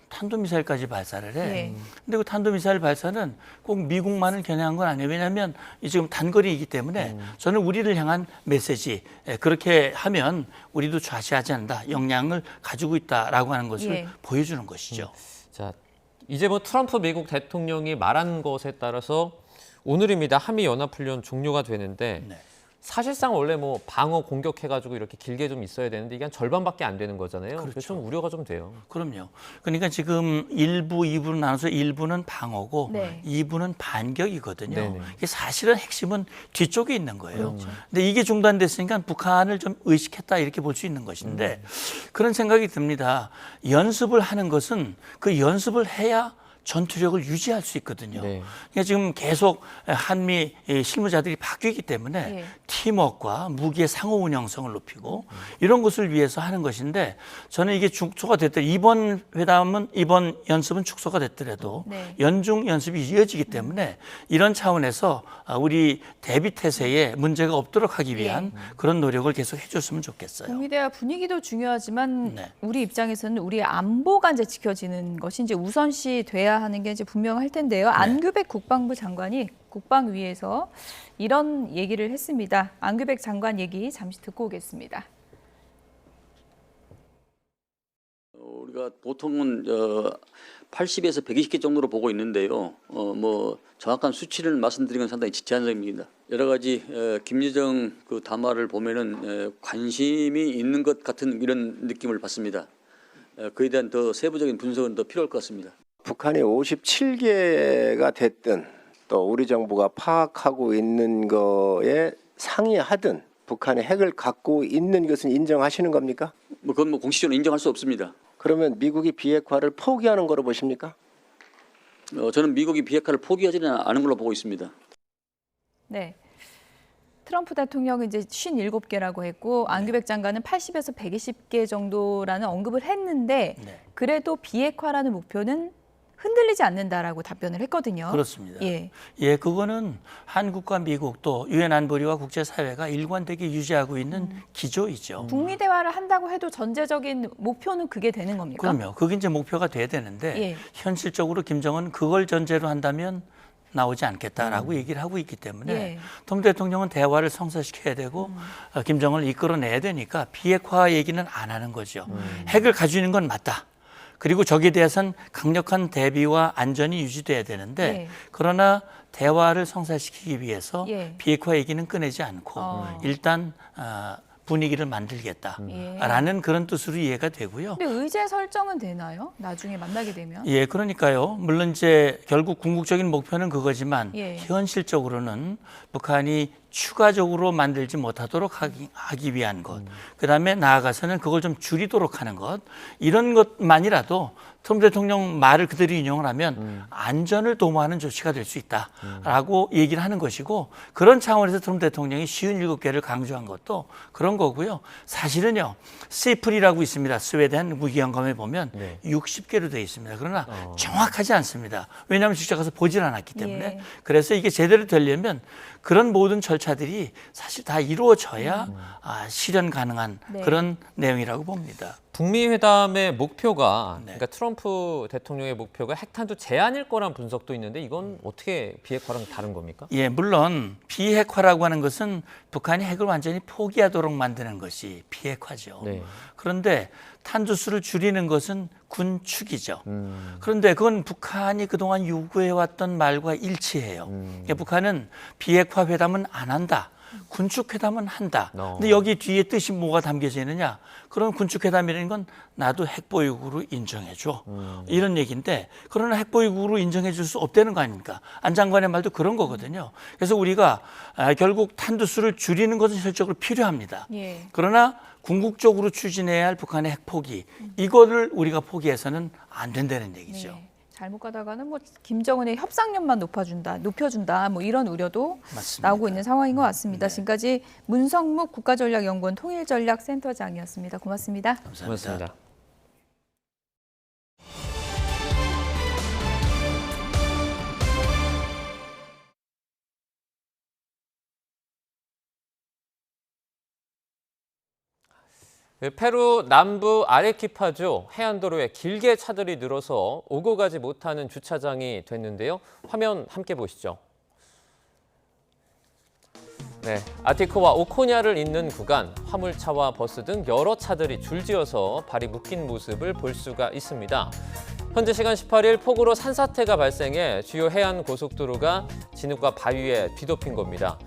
탄도미사일까지 발사를 해? 근데 그 탄도미사일 발사는 꼭 미국만을 겨냥한 건 아니에요. 왜냐하면 지금 단거리이기 때문에 저는 우리를 향한 메시지 그렇게 하면 우리도 좌시하지 않는다. 역량을 가지고 있다라고 하는 것을 보여주는 것이죠. 자, 이제 뭐 트럼프 미국 대통령이 말한 것에 따라서 오늘입니다. 한미연합훈련 종료가 되는데 사실상 원래 뭐 방어 공격해가지고 이렇게 길게 좀 있어야 되는데 이게 한 절반밖에 안 되는 거잖아요. 그래서 좀 우려가 좀 돼요. 그럼요. 그러니까 지금 1부, 2부로 나눠서 1부는 방어고 2부는 반격이거든요. 이게 사실은 핵심은 뒤쪽에 있는 거예요. 근데 이게 중단됐으니까 북한을 좀 의식했다 이렇게 볼 수 있는 것인데 그런 생각이 듭니다. 연습을 하는 것은 그 연습을 해야 전투력을 유지할 수 있거든요. 그러니까 지금 계속 한미 실무자들이 바뀌기 때문에 팀워크와 무기의 상호 운영성을 높이고 이런 것을 위해서 하는 것인데 저는 이게 축소가 됐더라도 이번 연습은 축소가 됐더라도 연중 연습이 이어지기 때문에 이런 차원에서 우리 대비 태세에 문제가 없도록 하기 위한 그런 노력을 계속 해줬으면 좋겠어요. 북미대화 분위기도 중요하지만 우리 입장에서는 우리의 안보가 이제 지켜지는 것이 이제 우선시 돼야 하는 게 이제 분명할 텐데요. 안규백 국방부 장관이 국방위에서 이런 얘기를 했습니다. 안규백 장관 얘기 잠시 듣고 오겠습니다. 우리가 보통은 80에서 120개 정도로 보고 있는데요. 뭐 정확한 수치를 말씀드리는 건 상당히 제한적입니다. 여러 가지 김여정 그 담화를 보면은 관심이 있는 것 같은 이런 느낌을 받습니다. 그에 대한 더 세부적인 분석은 더 필요할 것 같습니다. 북한이 57개가 됐든 또 우리 정부가 파악하고 있는 거에 상의하든 북한의 핵을 갖고 있는 것은 인정하시는 겁니까? 뭐 그건 뭐 공식적으로 인정할 수 없습니다. 그러면 미국이 비핵화를 포기하는 거로 보십니까? 저는 미국이 비핵화를 포기하지는 않은 걸로 보고 있습니다. 네. 트럼프 대통령은 이제 57개라고 했고 안규백 장관은 80에서 120개 정도라는 언급을 했는데 그래도 비핵화라는 목표는 흔들리지 않는다라고 답변을 했거든요. 그렇습니다. 예, 그거는 한국과 미국 또 유엔 안보리와 국제사회가 일관되게 유지하고 있는 기조이죠. 북미 대화를 한다고 해도 전제적인 목표는 그게 되는 겁니까? 그럼요. 그게 이제 목표가 돼야 되는데 현실적으로 김정은 그걸 전제로 한다면 나오지 않겠다라고 얘기를 하고 있기 때문에 트럼프 대통령은 대화를 성사시켜야 되고 김정은을 이끌어내야 되니까 비핵화 얘기는 안 하는 거죠. 핵을 가지고 있는 건 맞다. 그리고 저기에 대해서는 강력한 대비와 안전이 유지돼야 되는데 그러나 대화를 성사시키기 위해서 비핵화 얘기는 꺼내지 않고 일단 분위기를 만들겠다라는 그런 뜻으로 이해가 되고요. 근데 의제 설정은 되나요? 나중에 만나게 되면? 예, 그러니까요. 물론 이제 결국 궁극적인 목표는 그거지만 현실적으로는 북한이 추가적으로 만들지 못하도록 하기 위한 것, 그다음에 나아가서는 그걸 좀 줄이도록 하는 것, 이런 것만이라도 트럼프 대통령 말을 그대로 인용을 하면 안전을 도모하는 조치가 될 수 있다라고 얘기를 하는 것이고 그런 차원에서 트럼프 대통령이 57개를 강조한 것도 그런 거고요. 사실은요. 세플이라고 있습니다. 스웨덴 무기영감에 보면 60개로 되어 있습니다. 그러나 정확하지 않습니다. 왜냐하면 직접 가서 보질 않았기 때문에. 그래서 이게 제대로 되려면 그런 모든 절차들이 사실 다 이루어져야 실현 가능한 그런 내용이라고 봅니다. 북미 회담의 목표가 그러니까 트럼프 대통령의 목표가 핵탄두 제한일 거란 분석도 있는데 이건 어떻게 비핵화랑 다른 겁니까? 예, 물론 비핵화라고 하는 것은 북한이 핵을 완전히 포기하도록 만드는 것이 비핵화죠. 네. 그런데 탄두수를 줄이는 것은 군축이죠. 그런데 그건 북한이 그동안 요구해왔던 말과 일치해요. 그러니까 북한은 비핵화 회담은 안 한다. 군축 회담은 한다. 근데 여기 뒤에 뜻이 뭐가 담겨져 있느냐? 그런 군축 회담이라는 건 나도 핵 보유국으로 인정해 줘. 이런 얘기인데 그러나 핵 보유국으로 인정해 줄 수 없다는 거 아닙니까? 안 장관의 말도 그런 거거든요. 그래서 우리가 결국 탄두수를 줄이는 것은 실질적으로 필요합니다. 예. 그러나 궁극적으로 추진해야 할 북한의 핵 포기, 이거를 우리가 포기해서는 안 된다는 얘기죠. 네. 잘못 가다가는 뭐 김정은의 협상력만 높여준다 뭐 이런 우려도 맞습니다. 나오고 있는 상황인 것 같습니다. 네. 지금까지 문성묵 국가전략연구원 통일전략센터장이었습니다. 고맙습니다. 고맙습니다. 페루 남부 아레키파주 해안도로에 길게 차들이 늘어서 오고 가지 못하는 주차장이 됐는데요. 화면 함께 보시죠. 네, 아티코와 오코냐를 잇는 구간, 화물차와 버스 등 여러 차들이 줄지어서 발이 묶인 모습을 볼 수가 있습니다. 현재 시간 18일 폭우로 산사태가 발생해 주요 해안 고속도로가 진흙과 바위에 뒤덮인 겁니다.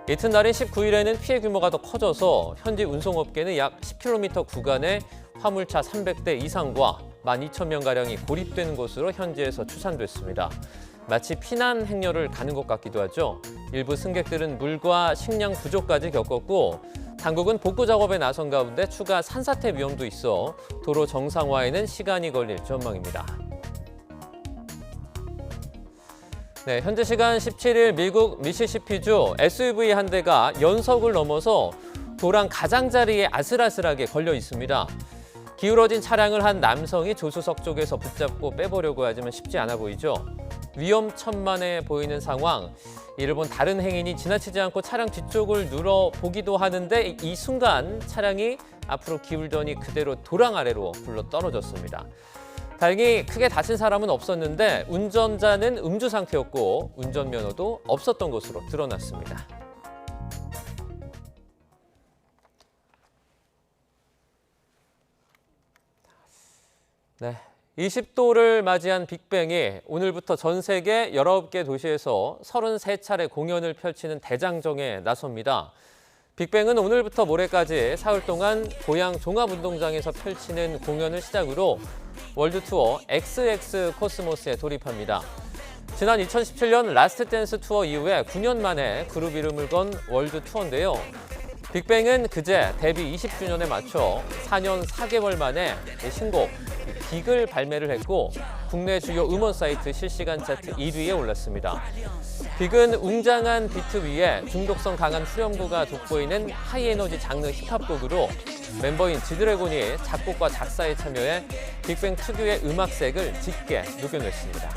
이튿날인 19일에는 피해 규모가 더 커져서 현지 운송업계는 약 10km 구간에 화물차 300대 이상과 12,000명가량이 고립된 것으로 현지에서 추산됐습니다. 마치 피난 행렬을 가는 것 같기도 하죠. 일부 승객들은 물과 식량 부족까지 겪었고 당국은 복구 작업에 나선 가운데 추가 산사태 위험도 있어 도로 정상화에는 시간이 걸릴 전망입니다. 네, 현재 시간 17일 미국 미시시피주 SUV 한 대가 연석을 넘어서 도랑 가장자리에 아슬아슬하게 걸려 있습니다. 기울어진 차량을 한 남성이 조수석 쪽에서 붙잡고 빼보려고 하지만 쉽지 않아 보이죠. 위험천만해 보이는 상황. 이를 본 다른 행인이 지나치지 않고 차량 뒤쪽을 눌러보기도 하는데 이 순간 차량이 앞으로 기울더니 그대로 도랑 아래로 굴러 떨어졌습니다. 다행히 크게 다친 사람은 없었는데 운전자는 음주 상태였고 운전면허도 없었던 것으로 드러났습니다. 네, 20도를 맞이한 빅뱅이 오늘부터 전 세계 19개 도시에서 33차례 공연을 펼치는 대장정에 나섭니다. 빅뱅은 오늘부터 모레까지 사흘 동안 고양 종합운동장에서 펼치는 공연을 시작으로 월드 투어 XX 코스모스에 돌입합니다. 지난 2017년 라스트 댄스 투어 이후에 9년 만에 그룹 이름을 건 월드 투어인데요. 빅뱅은 그제 데뷔 20주년에 맞춰 4년 4개월 만에 신곡 빅을 발매를 했고 국내 주요 음원 사이트 실시간 차트 1위에 올랐습니다. 빅은 웅장한 비트 위에 중독성 강한 후렴구가 돋보이는 하이에너지 장르 힙합곡으로 멤버인 지드래곤이 작곡과 작사에 참여해 빅뱅 특유의 음악색을 짙게 녹여냈습니다.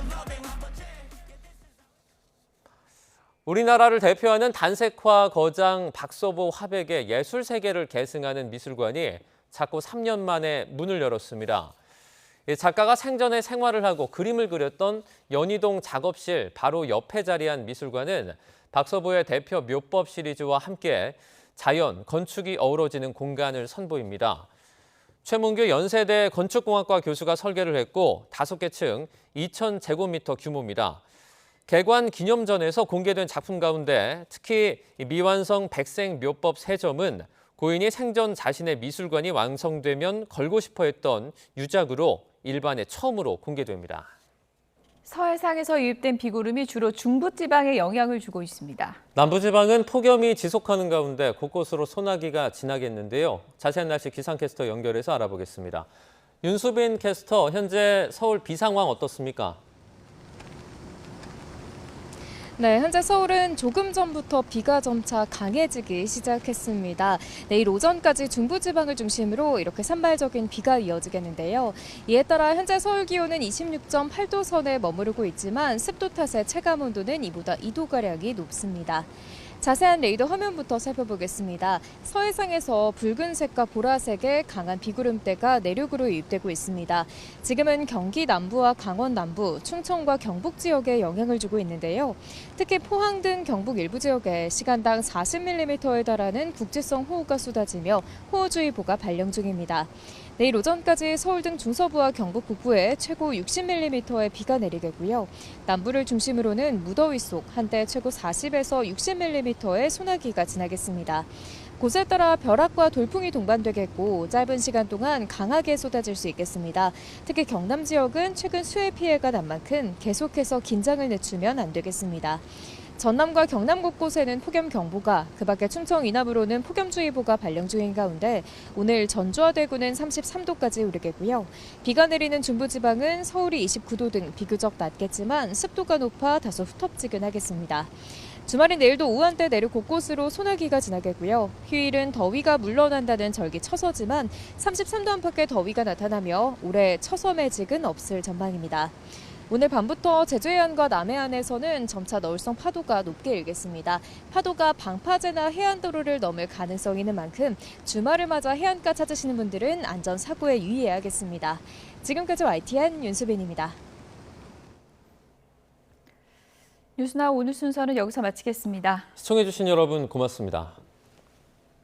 우리나라를 대표하는 단색화 거장 박서보 화백의 예술 세계를 계승하는 미술관이 작고 3년 만에 문을 열었습니다. 작가가 생전에 생활을 하고 그림을 그렸던 연희동 작업실 바로 옆에 자리한 미술관은 박서보의 대표 묘법 시리즈와 함께 자연, 건축이 어우러지는 공간을 선보입니다. 최문규 연세대 건축공학과 교수가 설계를 했고 5개 층 2,000제곱미터 규모입니다. 개관 기념전에서 공개된 작품 가운데 특히 미완성 백생 묘법 3점은 고인이 생전 자신의 미술관이 완성되면 걸고 싶어 했던 유작으로 일반에 처음으로 공개됩니다. 서해상에서 유입된 비구름이 주로 중부지방에 영향을 주고 있습니다. 남부지방은 폭염이 지속하는 가운데 곳곳으로 소나기가 지나겠는데요. 자세한 날씨 기상캐스터 연결해서 알아보겠습니다. 윤수빈 캐스터, 현재 서울 비 상황 어떻습니까? 네, 현재 서울은 조금 전부터 비가 점차 강해지기 시작했습니다. 내일 오전까지 중부지방을 중심으로 이렇게 산발적인 비가 이어지겠는데요. 이에 따라 현재 서울 기온은 26.8도 선에 머무르고 있지만 습도 탓에 체감온도는 이보다 2도가량이 높습니다. 자세한 레이더 화면부터 살펴보겠습니다. 서해상에서 붉은색과 보라색의 강한 비구름대가 내륙으로 유입되고 있습니다. 지금은 경기 남부와 강원 남부, 충청과 경북 지역에 영향을 주고 있는데요. 특히 포항 등 경북 일부 지역에 시간당 40mm에 달하는 국지성 호우가 쏟아지며 호우주의보가 발령 중입니다. 내일 오전까지 서울 등 중서부와 경북 북부에 최고 60mm의 비가 내리겠고요. 남부를 중심으로는 무더위 속 한때 최고 40에서 60mm의 소나기가 지나겠습니다. 곳에 따라 벼락과 돌풍이 동반되겠고 짧은 시간 동안 강하게 쏟아질 수 있겠습니다. 특히 경남 지역은 최근 수해 피해가 난 만큼 계속해서 긴장을 늦추면 안 되겠습니다. 전남과 경남 곳곳에는 폭염경보가, 그밖에 충청 이남으로는 폭염주의보가 발령 중인 가운데 오늘 전주와 대구는 33도까지 오르겠고요. 비가 내리는 중부지방은 서울이 29도 등 비교적 낮겠지만 습도가 높아 다소 후텁지근하겠습니다. 주말인 내일도 오한때 내륙 곳곳으로 소나기가 지나겠고요. 휴일은 더위가 물러난다는 절기처서지만 33도 안팎의 더위가 나타나며 올해 처서 매직은 없을 전망입니다. 오늘 밤부터 제주 해안과 남해안에서는 점차 너울성 파도가 높게 일겠습니다. 파도가 방파제나 해안도로를 넘을 가능성이 있는 만큼 주말을 맞아 해안가 찾으시는 분들은 안전사고에 유의해야겠습니다. 지금까지 YTN 윤수빈입니다. 뉴스나 오늘 순서는 여기서 마치겠습니다. 시청해주신 여러분 고맙습니다.